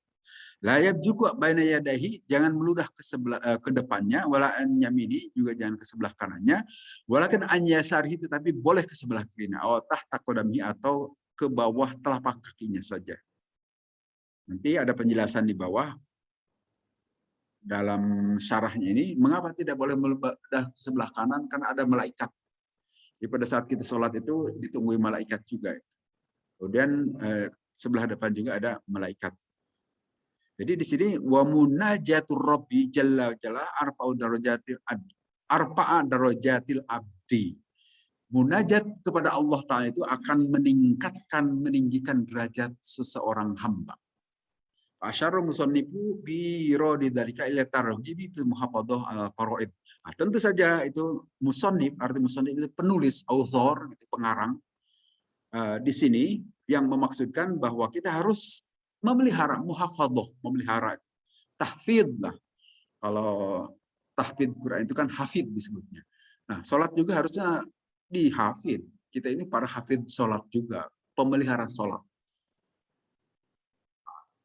Layab juga baina yadahi, jangan meludah ke sebelah ke depannya, wala an yamini, juga jangan ke sebelah kanannya, walakin an yasarihi, tetapi boleh ke sebelah kirinya, atau tahta qadamihi, atau ke bawah telapak kakinya saja. Nanti ada penjelasan di bawah dalam syarahnya ini, mengapa tidak boleh meludah ke sebelah kanan, karena ada malaikat. Jadi pada saat kita sholat itu ditunggui malaikat juga. Kemudian sebelah depan juga ada malaikat. Jadi di sini wa munajatur rabbi jalla jalla arfa'u darajatil abdi. Munajat kepada Allah Ta'ala itu akan meninggikan derajat seseorang hamba. Asyarul musannifu bi radidalika ila targhibi fil muhafadzah al faraid. Nah, tentu saja itu musannif, arti musannif itu penulis, author, pengarang. Di sini yang memaksudkan bahwa kita harus memelihara muhafadzah, memelihara tahfidz lah. Kalau tahfidz Quran itu kan hafid disebutnya. Nah, sholat juga harusnya dihafid. Kita ini para hafid sholat juga, pemelihara sholat.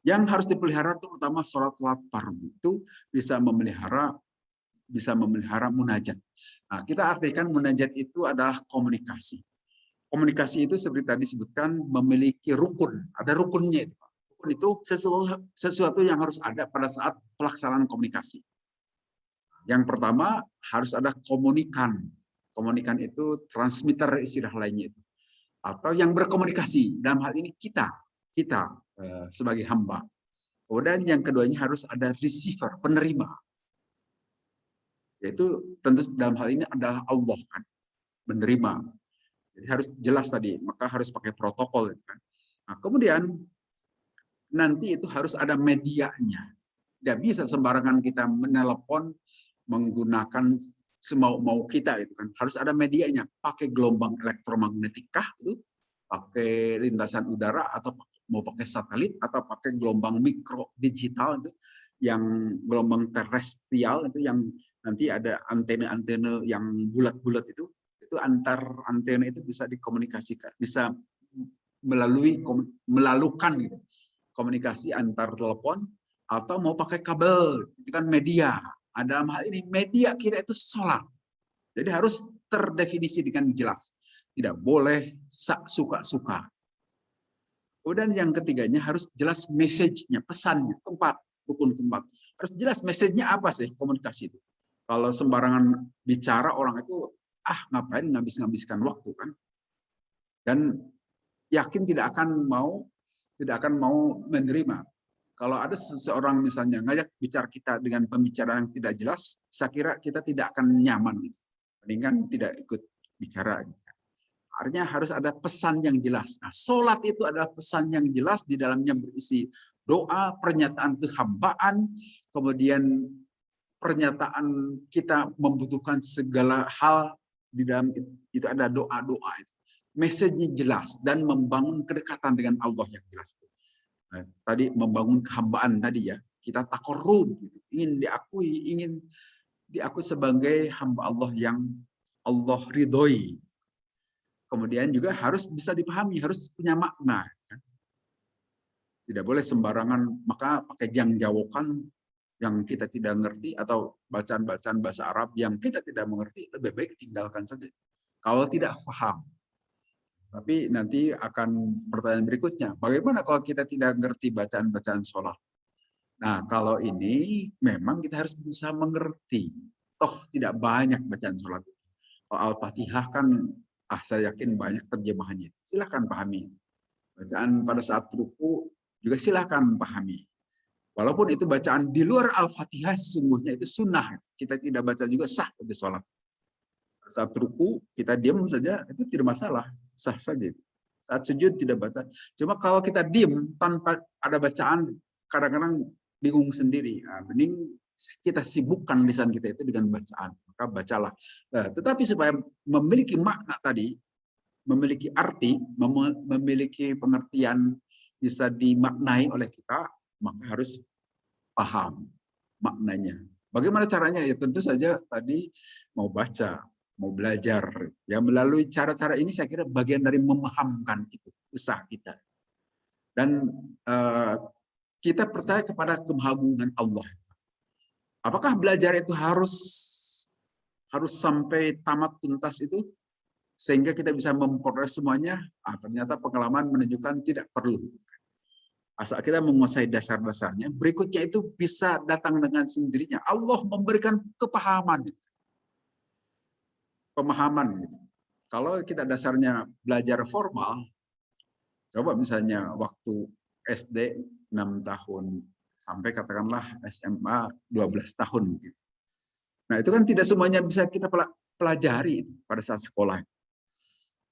Yang harus dipelihara terutama sholat fardu itu bisa memelihara munajat. Nah, kita artikan munajat itu adalah komunikasi. Komunikasi itu seperti tadi disebutkan memiliki rukun, ada rukunnya itu. Rukun itu sesuatu yang harus ada pada saat pelaksanaan komunikasi. Yang pertama harus ada komunikan. Komunikan itu transmitter istilah lainnya itu. Atau yang berkomunikasi, dalam hal ini kita. sebagai hamba. Kemudian yang keduanya harus ada receiver, penerima. Yaitu tentu dalam hal ini adalah Allah kan, menerima. Jadi harus jelas tadi, maka harus pakai protokol kan. Nah, kemudian nanti itu harus ada medianya. Tidak bisa sembarangan kita menelepon menggunakan semau-mau kita itu kan. Harus ada medianya, pakai gelombang elektromagnetik kah itu, pakai lintasan udara atau mau pakai satelit atau pakai gelombang mikro digital itu yang gelombang terestrial itu yang nanti ada antena-antena yang bulat-bulat itu antar antena itu bisa dikomunikasikan, bisa melalukan gitu, komunikasi antar telepon atau mau pakai kabel, itu kan media. Dalam hal ini media kita itu sholat. Jadi harus terdefinisi dengan jelas. Tidak boleh suka-suka. Kemudian yang ketiganya harus jelas message-nya, pesannya, rukun keempat. Harus jelas message-nya apa sih komunikasi itu. Kalau sembarangan bicara orang itu, ngapain ngabis-ngabiskan waktu kan. Dan yakin tidak akan mau menerima. Kalau ada seseorang misalnya ngajak bicara kita dengan pembicaraan yang tidak jelas, saya kira kita tidak akan nyaman gitu. Mendingan tidak ikut bicara gitu. Artinya harus ada pesan yang jelas. Nah, sholat itu adalah pesan yang jelas, di dalamnya berisi doa, pernyataan kehambaan, kemudian pernyataan kita membutuhkan segala hal, di dalam itu ada doa-doa itu. Message-nya jelas dan membangun kedekatan dengan Allah yang jelas. Nah, tadi membangun kehambaan tadi ya, kita takorrub, ingin diakui sebagai hamba Allah yang Allah ridhoi. Kemudian juga harus bisa dipahami, harus punya makna. Tidak boleh sembarangan, maka pakai jangjawokan yang kita tidak mengerti atau bacaan-bacaan bahasa Arab yang kita tidak mengerti, lebih baik tinggalkan saja. Kalau tidak paham. Tapi nanti akan pertanyaan berikutnya, bagaimana kalau kita tidak mengerti bacaan-bacaan sholat? Nah, kalau ini memang kita harus berusaha mengerti. Toh tidak banyak bacaan sholat. Al-Fatihah kan saya yakin banyak terjemahannya. Silahkan pahami. Bacaan pada saat ruku juga silahkan pahami. Walaupun itu bacaan di luar Al-Fatihah, sesungguhnya itu sunnah. Kita tidak baca juga sah di sholat. Saat ruku kita diam saja, itu tidak masalah. Sah saja. Saat sujud tidak baca. Cuma kalau kita diam tanpa ada bacaan, kadang-kadang bingung sendiri. Nah, mending kita sibukkan lisan kita itu dengan bacaan. Maka bacalah. Nah, tetapi supaya memiliki makna tadi, memiliki arti, memiliki pengertian bisa dimaknai oleh kita, maka harus paham maknanya. Bagaimana caranya? Ya tentu saja tadi mau baca, mau belajar. Ya melalui cara-cara ini saya kira bagian dari memahamkan itu, usaha kita. Dan kita percaya kepada kemahagungan Allah. Apakah belajar itu harus sampai tamat tuntas itu sehingga kita bisa memperoleh semuanya? Ternyata pengalaman menunjukkan tidak perlu. Asal kita menguasai dasar-dasarnya, berikutnya itu bisa datang dengan sendirinya. Allah memberikan kepahaman, pemahaman. Kalau kita dasarnya belajar formal, coba misalnya waktu SD 6 tahun sampai katakanlah SMA 12 tahun. Nah, itu kan tidak semuanya bisa kita pelajari pada saat sekolah.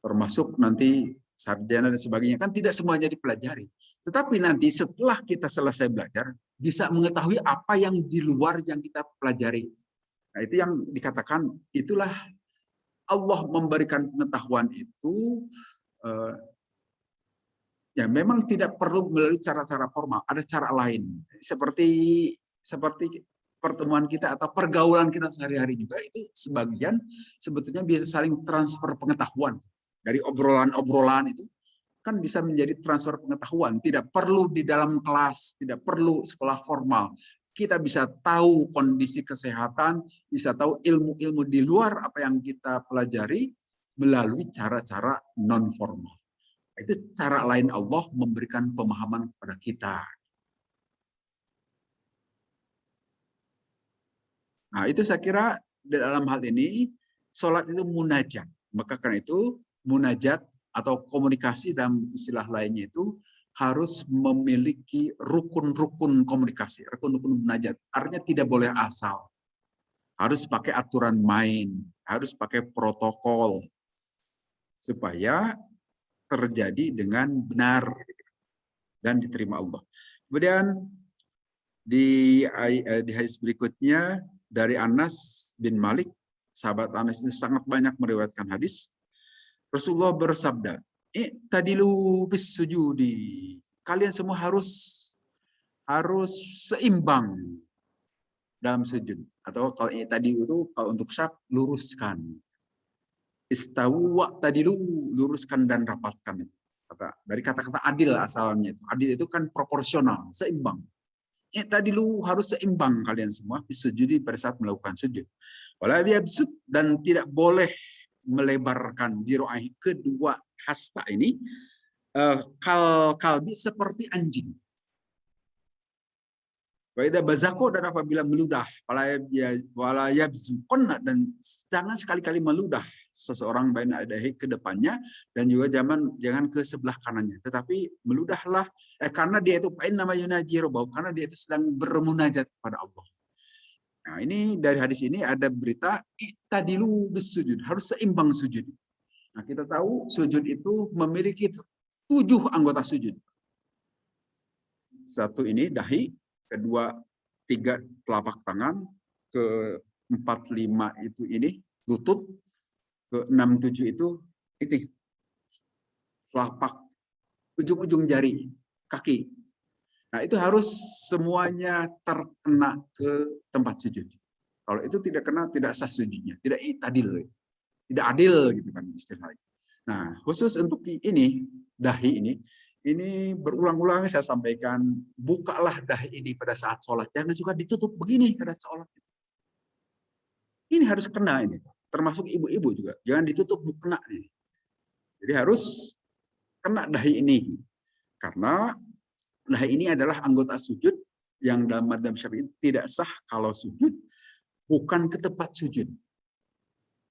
Termasuk nanti sarjana dan sebagainya, kan tidak semuanya dipelajari. Tetapi nanti setelah kita selesai belajar, bisa mengetahui apa yang di luar yang kita pelajari. Nah, itu yang dikatakan, itulah Allah memberikan pengetahuan itu, ya memang tidak perlu melalui cara-cara formal, ada cara lain. Seperti pertemuan kita atau pergaulan kita sehari-hari juga, itu sebagian sebetulnya bisa saling transfer pengetahuan. Dari obrolan-obrolan itu, kan bisa menjadi transfer pengetahuan. Tidak perlu di dalam kelas, tidak perlu sekolah formal. Kita bisa tahu kondisi kesehatan, bisa tahu ilmu-ilmu di luar apa yang kita pelajari melalui cara-cara non-formal. Itu cara lain Allah memberikan pemahaman kepada kita. Nah, itu saya kira dalam hal ini, sholat itu munajat. Maka karena itu, munajat atau komunikasi dalam istilah lainnya itu harus memiliki rukun-rukun komunikasi, rukun-rukun munajat. Artinya tidak boleh asal. Harus pakai aturan main, harus pakai protokol supaya terjadi dengan benar dan diterima Allah. Kemudian di hadis berikutnya dari Anas bin Malik, sahabat Anas ini sangat banyak meriwayatkan hadis. Rasulullah bersabda, "I'tadilu bis sujudi." Kalian semua harus seimbang dalam sujud. Atau kalau tadi itu kalau untuk syaf luruskan. Istawu wa'tadilu, luruskan dan rapatkan. Dari kata-kata adil asalnya itu. Adil itu kan proporsional, seimbang. I'tadilu, harus seimbang kalian semua disujudi pada saat melakukan sujud. Wala yabsut, dan tidak boleh melebarkan diro'ahi kedua hasta ini kalbi seperti anjing. Wa'idha bazako, dan apabila meludah, wala yabzukonna, dan jangan sekali-kali meludah seseorang baina adahi ke depannya, dan juga jangan ke sebelah kanannya. Tetapi meludahlah karena dia itu nama yunaji robbau, karena dia itu sedang bermunajat kepada Allah. Nah, ini dari hadis ini ada berita i'tadilu bis sujud, harus seimbang sujud. Nah, kita tahu sujud itu memiliki 7 anggota sujud. Satu ini dahi, kedua 3 telapak tangan, ke-4, 5 itu ini lutut, ke-6, 7 itu telapak ujung-ujung jari kaki. Nah, itu harus semuanya terkena ke tempat sujud. Kalau itu tidak kena, tidak sah sujudnya, tidak adil, tidak adil gitu kan istilahnya. Nah, khusus untuk ini dahi ini berulang-ulang saya sampaikan, bukalah dahi ini pada saat sholat, jangan juga ditutup begini pada sholat. Ini harus kena ini, termasuk ibu-ibu juga, jangan ditutup kena ini. Jadi harus kena dahi ini, karena dahi ini adalah anggota sujud yang dalam madzhab Syafi'i tidak sah kalau sujud bukan ke tempat sujud.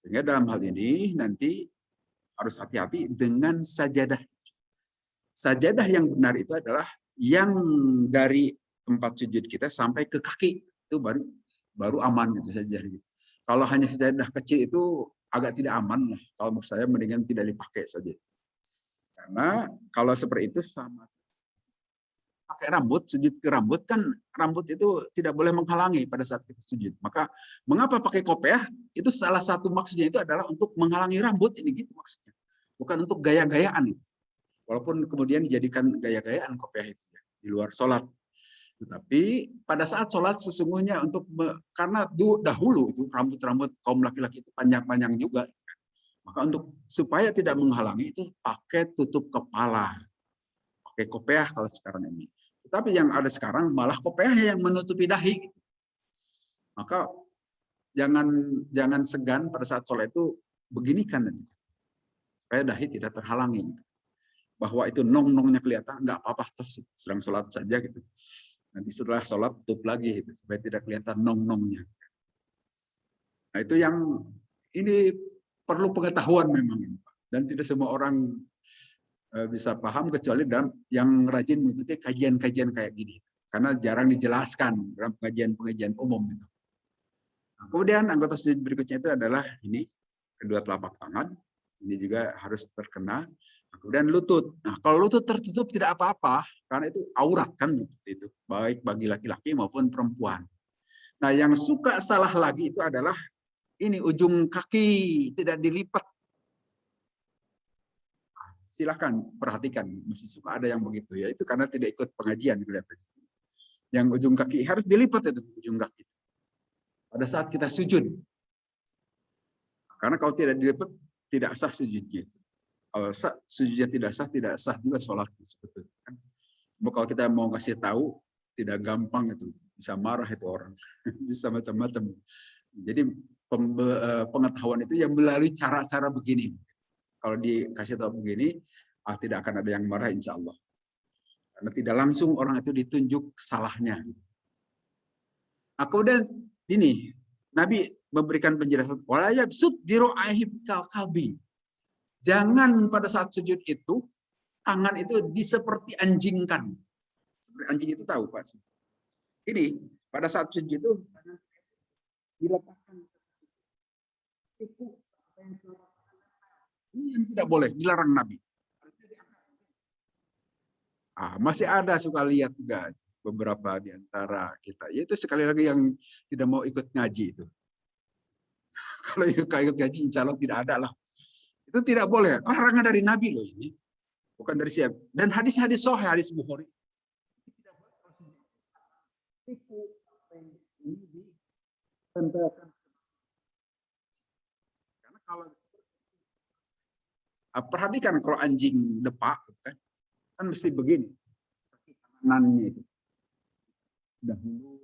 Sehingga dalam hal ini nanti harus hati-hati dengan sajadah. Sajadah yang benar itu adalah yang dari tempat sujud kita sampai ke kaki, itu baru aman gitu saja. Kalau hanya sajadah kecil itu agak tidak aman lah. Kalau menurut saya mendingan tidak dipakai saja. Karena kalau seperti itu sama pakai rambut, sujud ke rambut, kan rambut itu tidak boleh menghalangi pada saat kita sujud. Maka mengapa pakai kopiah? Itu salah satu maksudnya itu adalah untuk menghalangi rambut, ini gitu maksudnya. Bukan untuk gaya-gayaan. Walaupun kemudian dijadikan gaya-gayaan kopiah itu ya, di luar sholat. Tetapi pada saat sholat sesungguhnya karena dahulu itu rambut-rambut kaum laki-laki itu panjang-panjang juga. Maka untuk supaya tidak menghalangi itu pakai tutup kepala. Pakai kopiah kalau sekarang ini. Tetapi yang ada sekarang malah kopiah yang menutupi dahi. Maka jangan segan pada saat sholat itu beginikan nanti. Supaya dahi tidak terhalangi. Bahwa itu nong-nongnya kelihatan, nggak apa-apa, toh sedang sholat saja gitu. Nanti setelah sholat tutup lagi gitu, supaya tidak kelihatan nong-nongnya. Nah, itu yang ini perlu pengetahuan memang. Dan tidak semua orang bisa paham kecuali dalam yang rajin mengikuti kajian-kajian kayak gini, karena jarang dijelaskan dalam pengajian-pengajian umum itu. Nah, kemudian anggota sujud berikutnya itu adalah ini kedua telapak tangan, ini juga harus terkena. Nah, kemudian lutut. Nah, kalau lutut tertutup tidak apa-apa, karena itu aurat kan lutut itu, baik bagi laki-laki maupun perempuan. Nah, yang suka salah lagi itu adalah ini ujung kaki tidak dilipat. Silahkan perhatikan, masih suka ada yang begitu ya, itu karena tidak ikut pengajian kelihatannya. Yang ujung kaki harus dilipat itu ujung kaki pada saat kita sujud, karena kalau tidak dilipat tidak sah sujudnya itu. Kalau sujudnya tidak sah juga sholat sebetulnya. Kalau kita mau kasih tahu tidak gampang itu, bisa marah itu orang, bisa macam-macam. Jadi pengetahuan itu yang melalui cara-cara begini. Kalau dikasih tahu begini, tidak akan ada yang marah insya Allah. Karena tidak langsung orang itu ditunjuk salahnya. Nah, kemudian ini, Nabi memberikan penjelasan, wala yabsut diro'ahib kalbi. Jangan pada saat sujud itu, tangan itu diseperti anjingkan. Seperti anjing itu tahu Pak. Ini pada saat sujud itu diletakkan siku. Ini yang tidak boleh, dilarang Nabi. Masih ada suka lihat juga beberapa di antara kita. Yaitu sekali lagi yang tidak mau ikut ngaji itu. Kalau ikut ngaji, insya Allah tidak ada lah. Itu tidak boleh. Larangan dari Nabi loh ini. Bukan dari siapa. Dan hadis-hadis sahih, hadis Bukhari. Karena kalau perhatikan kalau anjing depak, kan mesti begini. Tangannya itu. Dahulu.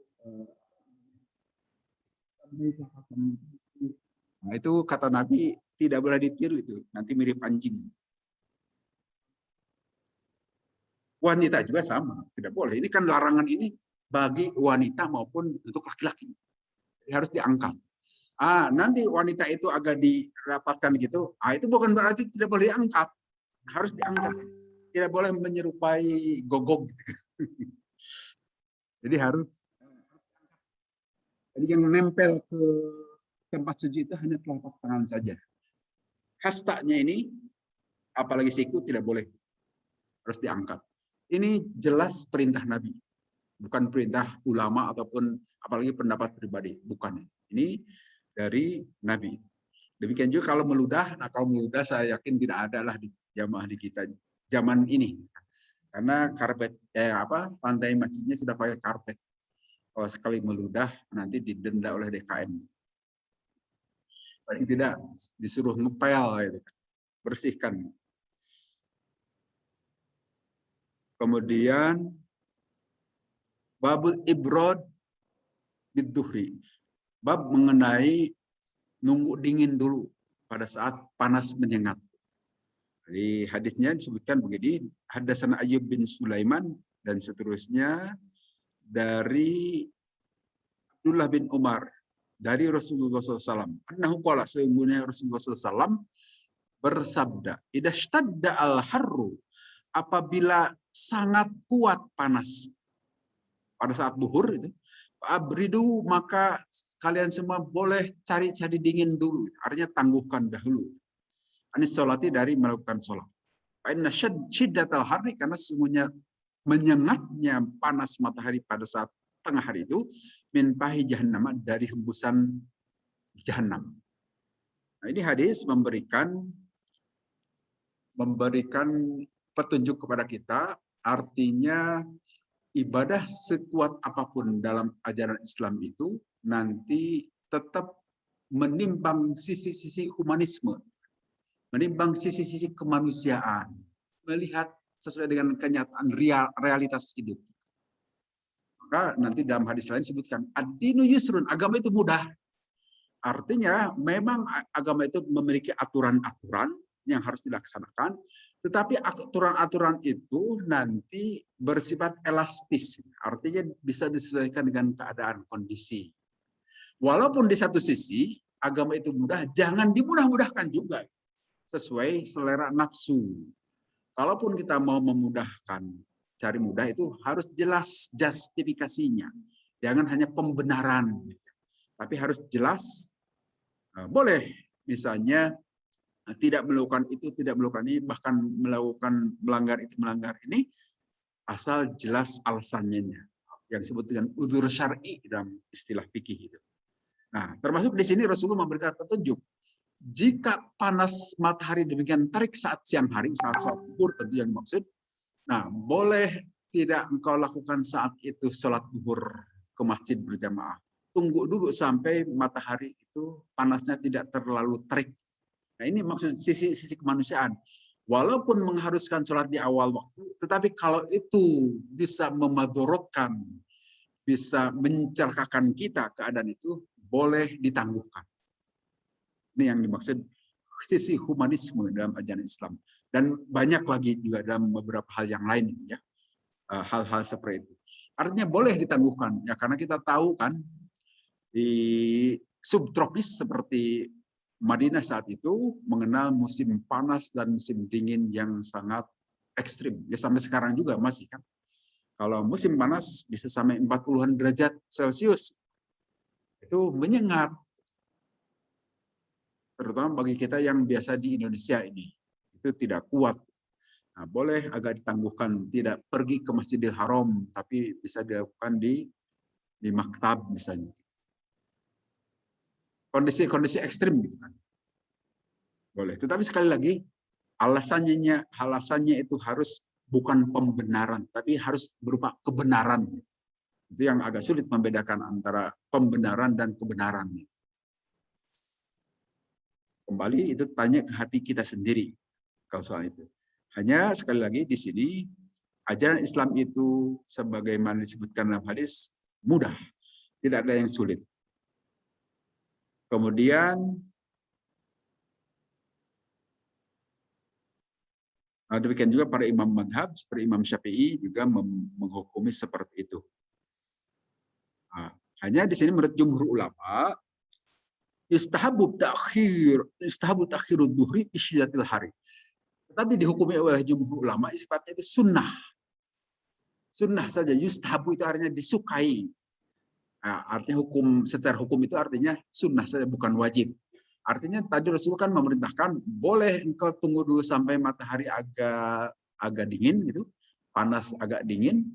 Nah, itu kata Nabi tidak boleh ditiru itu. Nanti mirip anjing. Wanita juga sama, tidak boleh. Ini kan larangan ini bagi wanita maupun untuk laki-laki. Harus diangkat. Nanti wanita itu agak dirapatkan gitu. Itu bukan berarti tidak boleh diangkat. Harus diangkat. Tidak boleh menyerupai gogok gitu. Jadi harus. Jadi yang nempel ke tempat sujud itu hanya telapak tangan saja. Hastanya ini, apalagi siku tidak boleh. Harus diangkat. Ini jelas perintah Nabi. Bukan perintah ulama ataupun apalagi pendapat pribadi. Bukan. Ini dari Nabi. Demikian juga kalau meludah. Nah kalau meludah saya yakin tidak ada lah di jamaah di kita zaman ini. Karena karpet, lantai masjidnya sudah pakai karpet. Kalau sekali meludah nanti didenda oleh DKM. Paling tidak disuruh ngepel, bersihkan. Kemudian babul ibrod biduhri. Bab mengenai nunggu dingin dulu pada saat panas menyengat. Di hadisnya disebutkan begini, hadatsana Ayyub bin Sulaiman dan seterusnya dari Abdullah bin Umar dari Rasulullah SAW. Annahu qala, sesungguhnya Rasulullah SAW bersabda, idza shtadda al-harru, apabila sangat kuat panas pada saat duhur itu, abridu, maka kalian semua boleh cari-cari dingin dulu, artinya tangguhkan dahulu. Anis sholati, dari melakukan sholat. Inna syiddatal harri, karena sesungguhnya menyengatnya panas matahari pada saat tengah hari itu, min pahi jahannam, dari hembusan jahannam. Nah, ini hadis memberikan petunjuk kepada kita, artinya ibadah sekuat apapun dalam ajaran Islam itu nanti tetap menimbang sisi-sisi humanisme, menimbang sisi-sisi kemanusiaan, melihat sesuai dengan kenyataan realitas hidup. Maka nanti dalam hadis lain disebutkan, ad-dinu yusrun, agama itu mudah. Artinya memang agama itu memiliki aturan-aturan yang harus dilaksanakan, tetapi aturan-aturan itu nanti bersifat elastis, artinya bisa disesuaikan dengan keadaan kondisi. Walaupun di satu sisi agama itu mudah, jangan dimudah-mudahkan juga sesuai selera nafsu. Kalaupun kita mau memudahkan, cari mudah itu harus jelas justifikasinya, jangan hanya pembenaran, tapi harus jelas. Boleh misalnya tidak melakukan itu, tidak melakukan ini, bahkan melakukan melanggar itu, melanggar ini, asal jelas alasannya, yang disebut dengan udzur syar'i dalam istilah fikih itu. Nah, termasuk di sini Rasulullah memberikan petunjuk. Jika panas matahari demikian terik saat siang hari, saat zuhur tentu yang dimaksud. Nah, boleh tidak engkau lakukan saat itu sholat zuhur ke masjid berjamaah. Tunggu dulu sampai matahari itu panasnya tidak terlalu terik. Nah, ini maksud sisi kemanusiaan. Walaupun mengharuskan sholat di awal waktu, tetapi kalau itu bisa memadorotkan, bisa mencelakakan kita, keadaan itu boleh ditangguhkan. Ini yang dimaksud sisi humanisme dalam ajaran Islam. Dan banyak lagi juga dalam beberapa hal yang lain, ya, hal-hal seperti itu. Artinya boleh ditangguhkan, ya, karena kita tahu kan di subtropis seperti Madinah saat itu mengenal musim panas dan musim dingin yang sangat ekstrim. Ya sampai sekarang juga masih kan. Kalau musim panas bisa sampai 40-an derajat Celcius. Itu menyengat. Terutama bagi kita yang biasa di Indonesia ini. Itu tidak kuat. Nah, boleh agak ditangguhkan, tidak pergi ke Masjidil Haram, tapi bisa dilakukan di maktab misalnya. Kondisi-kondisi ekstrim gitu kan. Boleh. Tetapi sekali lagi, alasannya itu harus bukan pembenaran, tapi harus berupa kebenaran. Itu yang agak sulit membedakan antara pembenaran dan kebenaran. Kembali itu tanya ke hati kita sendiri kalau soal itu. Hanya sekali lagi di sini ajaran Islam itu sebagaimana disebutkan dalam hadis mudah, tidak ada yang sulit. Kemudian demikian juga para imam madhab seperti Imam Syafi'i juga menghukumi seperti itu. Nah, hanya di sini menurut jumhur ulama istahabu ta'khirud duhri isyidatil hari. Tetapi dihukumi oleh jumhur ulama sifatnya itu sunnah. Sunnah saja. Yustahabu itu artinya disukai. Nah, artinya secara hukum itu artinya sunnah saja, bukan wajib. Artinya tadi Rasul kan memerintahkan boleh engkau tunggu dulu sampai matahari agak dingin gitu, panas agak dingin,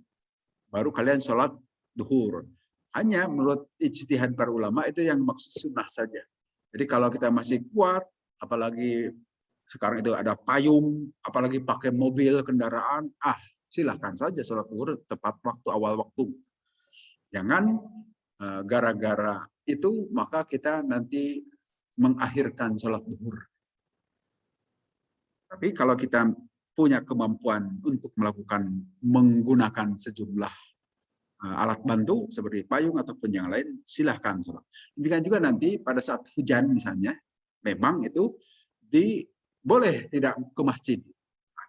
baru kalian sholat duhur. Hanya menurut ijtihad para ulama itu yang maksud sunnah saja. Jadi kalau kita masih kuat, apalagi sekarang itu ada payung, apalagi pakai mobil, kendaraan, silahkan saja sholat duhur tepat waktu, awal waktu. Jangan gara-gara itu maka kita nanti mengakhirkan sholat duhur. Tapi kalau kita punya kemampuan untuk menggunakan sejumlah alat bantu seperti payung ataupun yang lain, silahkan sholat. Demikian juga nanti pada saat hujan misalnya, memang itu boleh tidak ke masjid.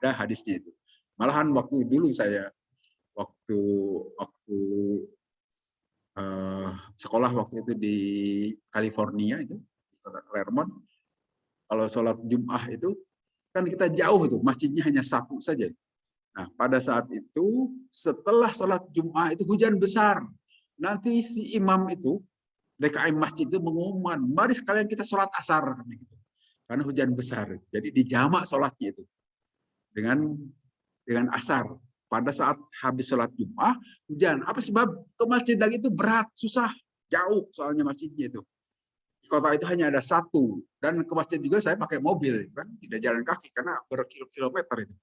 Ada hadisnya itu. Malahan waktu dulu saya waktu sekolah waktu itu di California itu di kota Claremont, kalau sholat Jum'ah itu kan kita jauh itu, masjidnya hanya satu saja. Nah, pada saat itu setelah sholat Jum'ah itu hujan besar. Nanti si imam itu DKM masjid itu mengumumkan, mari sekalian kita sholat asar gitu. Karena hujan besar. Jadi dijamak sholatnya itu dengan asar. Pada saat habis sholat Jum'ah, hujan. Apa sebab? Ke masjid lagi itu berat, susah, jauh soalnya masjidnya itu. Di kota itu hanya ada satu. Dan ke masjid juga saya pakai mobil, kan tidak jalan kaki karena berkilo-kilometer itu.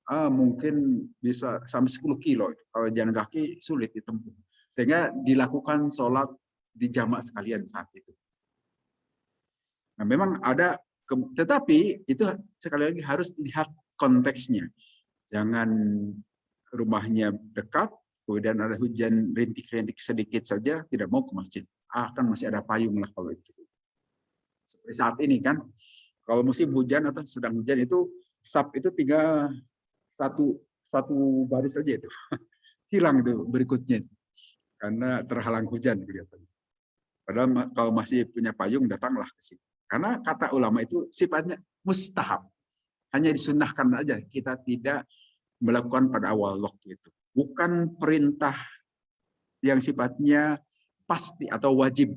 Mungkin bisa sampai 10 kilo. Kalau jalan kaki sulit ditempuh. Sehingga dilakukan sholat di jamak sekalian saat itu. Nah, memang ada, tetapi itu sekali lagi harus lihat konteksnya. Jangan rumahnya dekat, kemudian ada hujan rintik-rintik sedikit saja, tidak mau ke masjid. Kan masih ada payung lah kalau itu. Seperti saat ini kan, kalau musim hujan atau sedang hujan itu, sap itu tinggal satu baris saja itu. Hilang itu berikutnya. Karena terhalang hujan kelihatannya. Padahal kalau masih punya payung, datanglah ke sini. Karena kata ulama itu sifatnya mustahab. Hanya disunnahkan aja, kita tidak melakukan pada awal waktu itu. Bukan perintah yang sifatnya pasti atau wajib.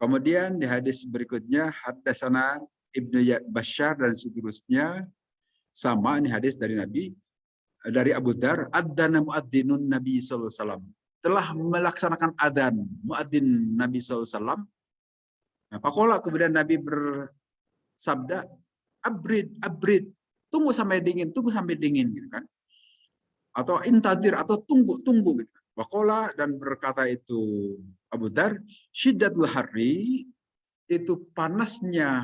Kemudian di hadis berikutnya, haddatsana Ibnu Bashar dan seterusnya, sama ini hadis dari Nabi, dari Abu Dar, adzana muadzzinun Nabi sallallahu alaihi wasallam. Telah melaksanakan adzan muadzin Nabi sallallahu alaihi wasallam. Nah, pakola kemudian Nabi bersabda, abrid, tunggu sampai dingin gitu kan. Atau intadir atau tunggu gitu. Pakola dan berkata itu Abu Dar, syiddatul hari itu panasnya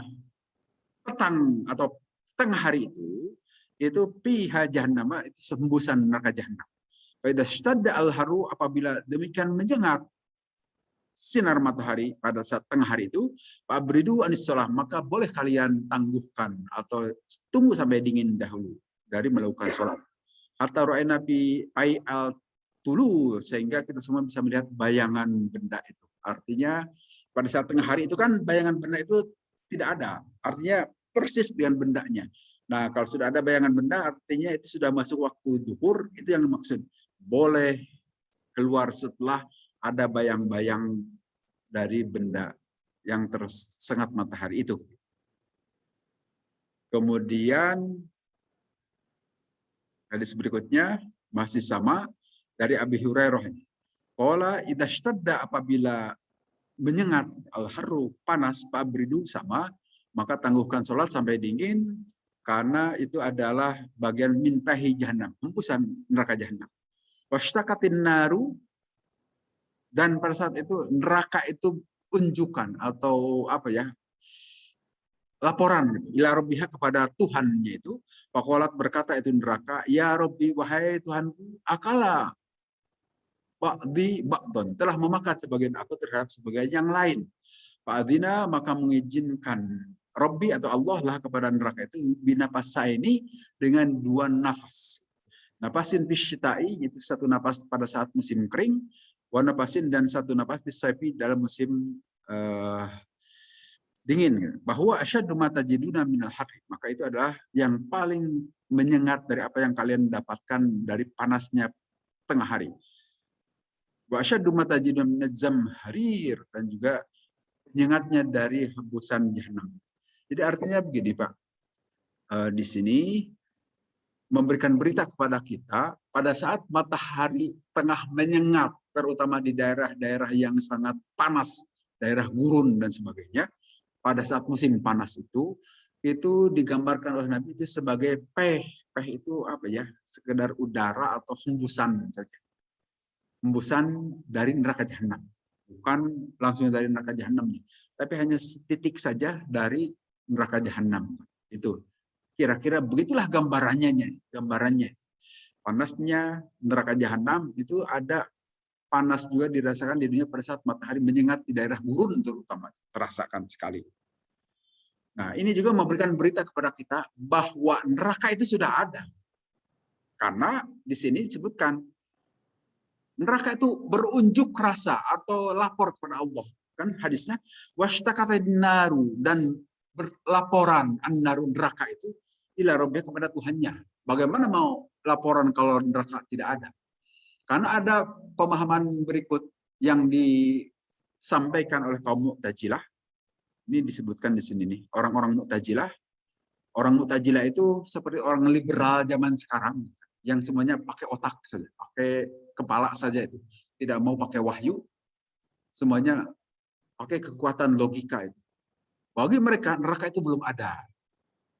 petang atau tengah hari itu piha jahannam, itu sembusan neraka jahanam. Pada stadda al-haru, apabila demikian menyengat sinar matahari pada saat tengah hari itu, fabridu anis sholah, maka boleh kalian tangguhkan atau tunggu sampai dingin dahulu dari melakukan sholat. Hatta ra'ay nabi al tulu, sehingga kita semua bisa melihat bayangan benda itu. Artinya Pada saat tengah hari itu kan bayangan benda itu tidak ada. Artinya persis dengan bendanya. Nah, kalau sudah ada bayangan benda, artinya itu sudah masuk waktu duhur, itu yang dimaksud. Boleh keluar setelah ada bayang-bayang dari benda yang tersengat matahari itu. Kemudian hadis berikutnya masih sama dari Abi Hurairah. Qala idza ishtadda, apabila menyengat, al-harru panas, fabridu sama, maka tangguhkan sholat sampai dingin, karena itu adalah bagian min fahi jahannam, hembusan neraka jahannam. Washtakatin naru, dan pada saat itu neraka itu unjukan atau apa ya, laporan gitu, ila rabbiha, kepada Tuhannya itu. Faqalat, berkata itu neraka, ya Rabbi, wahai Tuhanku, akala ba'di ba'don, telah memakan sebagian aku terhadap sebagian yang lain. Fa'adzina, maka mengizinkan Rabbi atau Allah lah kepada neraka itu binafasa ini dengan 2 nafas. Napasin fisyitai, itu 1 nafas pada saat musim kering, wa napasin, dan 1 nafas fisaifi dalam musim dingin. Bahwa asyaddu ma tajiduna minal harri, maka itu adalah yang paling menyengat dari apa yang kalian dapatkan dari panasnya tengah hari. Wa asyaddu ma tajiduna minaz zamharir, dan juga menyengatnya dari hembusan jahanam. Jadi artinya begini, Pak. Di sini memberikan berita kepada kita pada saat matahari tengah menyengat, terutama di daerah-daerah yang sangat panas, daerah gurun dan sebagainya. Pada saat musim panas itu digambarkan oleh Nabi itu sebagai peh. Peh itu apa ya? Sekedar udara atau hembusan saja. Hembusan dari neraka jahanam. Bukan langsung dari neraka jahanamnya, tapi hanya setitik saja dari neraka jahanam. Itu kira-kira begitulah gambarannya. Panasnya neraka jahanam itu ada panas juga dirasakan di dunia pada saat matahari menyengat di daerah gurun, terutama terasakan sekali. Nah, ini juga memberikan berita kepada kita bahwa neraka itu sudah ada. Karena di sini disebutkan neraka itu berunjuk rasa atau lapor kepada Allah. Kan hadisnya washtaqatin naru, dan berlaporan an-naru, neraka itu ila rabbih, kepada Tuhannya. Bagaimana mau laporan kalau neraka tidak ada? Karena ada pemahaman berikut yang disampaikan oleh kaum Mu'tazilah. Ini disebutkan di sini nih, orang-orang Mu'tazilah. Orang Mu'tazilah itu seperti orang liberal zaman sekarang yang semuanya pakai otak saja, pakai kepala saja itu. Tidak mau pakai wahyu, semuanya pakai kekuatan logika itu. Bagi mereka neraka itu belum ada.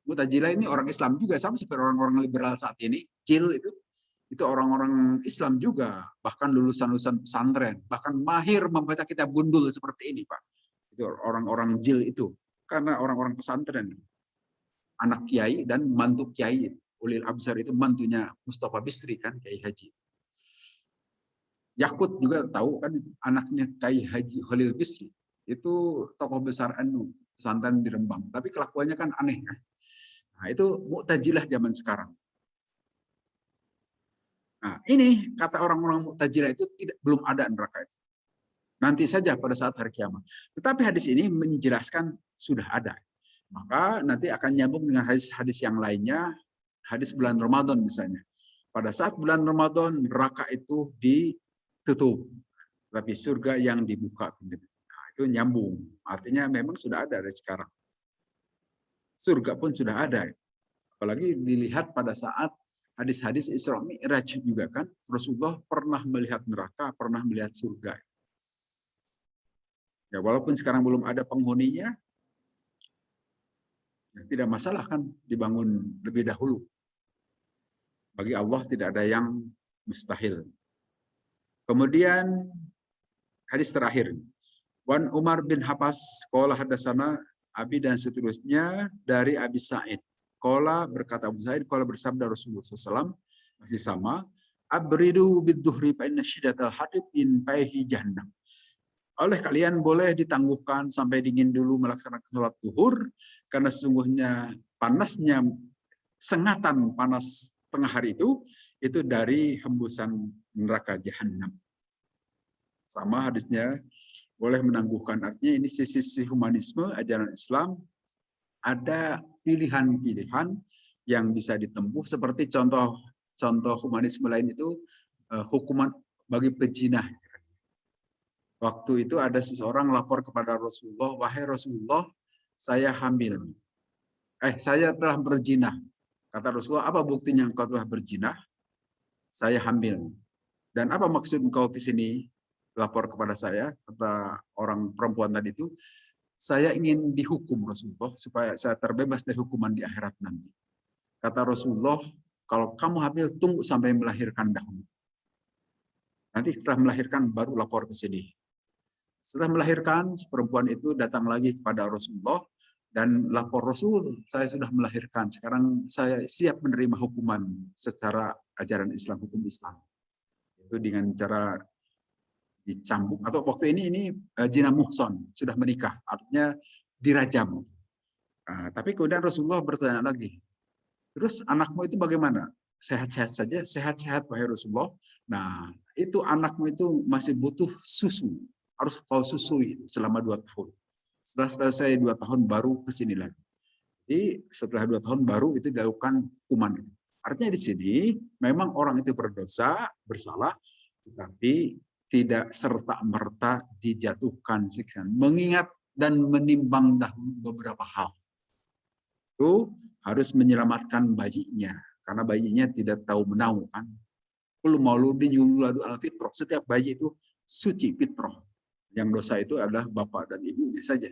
Mu'tazilah ini orang Islam juga, sama seperti orang-orang liberal saat ini. Jil itu orang-orang Islam juga, bahkan lulusan-lulusan pesantren, bahkan mahir membaca kitab gundul seperti ini, Pak. Itu orang-orang jil itu, karena orang-orang pesantren, anak kiai dan mantu kiai. Ulil Absar itu mantunya Mustafa Bisri kan, Kiai Haji. Yakut juga tahu kan, itu anaknya Kiai Haji Khalil Bisri. Itu tokoh besar pesantren di Rembang, tapi kelakuannya kan aneh kan. Nah, itu Mu'tazilah zaman sekarang. Nah, ini kata orang-orang Mu'tazilah itu belum ada neraka itu. Nanti saja pada saat hari kiamat. Tetapi hadis ini menjelaskan sudah ada. Maka nanti akan nyambung dengan hadis-hadis yang lainnya, hadis bulan Ramadan misalnya. Pada saat bulan Ramadan neraka itu ditutup, tapi surga yang dibuka. Nah, itu nyambung. Artinya memang sudah ada dari sekarang. Surga pun sudah ada. Apalagi dilihat pada saat hadis-hadis Isra Mi'raj juga kan, Rasulullah pernah melihat neraka, pernah melihat surga. Ya, walaupun sekarang belum ada penghuninya, ya, tidak masalah kan dibangun lebih dahulu. Bagi Allah tidak ada yang mustahil. Kemudian hadis terakhir. Wan Umar bin Hafs qala hadatsana Abi, dan seterusnya dari Abi Sa'id. Qala, berkata Abu Sa'id, qala bersabda Rasulullah SAW, masih sama, abridu bid-duhri fa inna syiddatal hadid in faihi jahannam. Oleh kalian boleh ditangguhkan sampai dingin dulu melaksanakan sholat zuhur, karena sesungguhnya panasnya sengatan panas tengah hari itu dari hembusan neraka jahanam. Sama hadisnya boleh menangguhkan. Artinya ini sisi humanisme, ajaran Islam, ada pilihan-pilihan yang bisa ditempuh seperti contoh humanisme lain itu hukuman bagi pezina. Waktu itu ada seseorang lapor kepada Rasulullah, wahai Rasulullah, saya hamil. Saya telah berzina. Kata Rasulullah, apa buktinya engkau telah berzina? Saya hamil. Dan apa maksud engkau ke sini lapor kepada saya? Kata orang perempuan tadi itu, saya ingin dihukum Rasulullah supaya saya terbebas dari hukuman di akhirat nanti. Kata Rasulullah, kalau kamu hamil, tunggu sampai melahirkan dahulu. Nanti setelah melahirkan, baru lapor ke sini. Setelah melahirkan, perempuan itu datang lagi kepada Rasulullah dan lapor, Rasul, saya sudah melahirkan. Sekarang saya siap menerima hukuman secara ajaran Islam, hukum Islam. Itu dengan cara dicambuk, atau waktu ini zina muhson, sudah menikah, artinya dirajam. Tapi kemudian Rasulullah bertanya lagi, terus anakmu itu bagaimana? Sehat-sehat saja, sehat-sehat wahai Rasulullah. Nah, itu anakmu itu masih butuh susu, harus kau susui selama 2 tahun. Setelah selesai 2 tahun baru ke sini lagi. Jadi setelah 2 tahun baru itu dilakukan hukuman itu. Artinya di sini memang orang itu berdosa, bersalah, tetapi tidak serta-merta dijatuhkan siksaan. Mengingat dan menimbang dahulu beberapa hal. Itu harus menyelamatkan bayinya, karena bayinya tidak tahu menahu kan. Kullu mauludin yuladu ala fitrah. Setiap bayi itu suci fitrah. Yang dosa itu adalah bapak dan ibunya saja.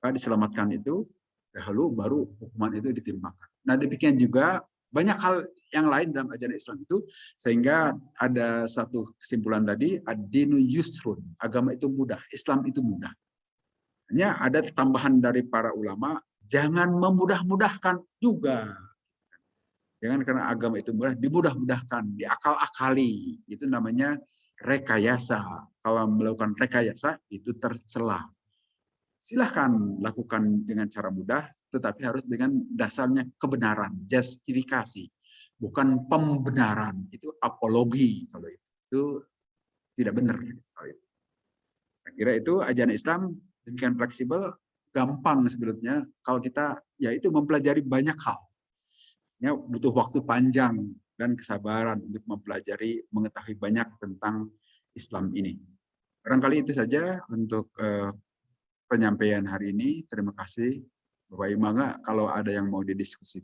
Maka diselamatkan itu dahulu, baru hukuman itu ditimbangkan. Nah, demikian juga banyak hal yang lain dalam ajaran Islam itu, sehingga ada satu kesimpulan tadi, ad-dinu yusrun, agama itu mudah, Islam itu mudah. Hanya ada tambahan dari para ulama, jangan memudah-mudahkan juga. Jangan karena agama itu mudah, dimudah-mudahkan, diakal-akali. Itu namanya rekayasa. Kalau melakukan rekayasa, itu tercela. Silahkan lakukan dengan cara mudah, tetapi harus dengan dasarnya kebenaran, justifikasi. Bukan pembenaran, itu apologi. Kalau itu tidak benar. Saya kira itu ajaran Islam demikian fleksibel, gampang sebetulnya kalau kita yaitu mempelajari banyak hal. Ya, butuh waktu panjang dan kesabaran untuk mempelajari, mengetahui banyak tentang Islam ini. Barangkali itu saja untuk penyampaian hari ini. Terima kasih. Bapak Imanga, kalau ada yang mau didiskusikan.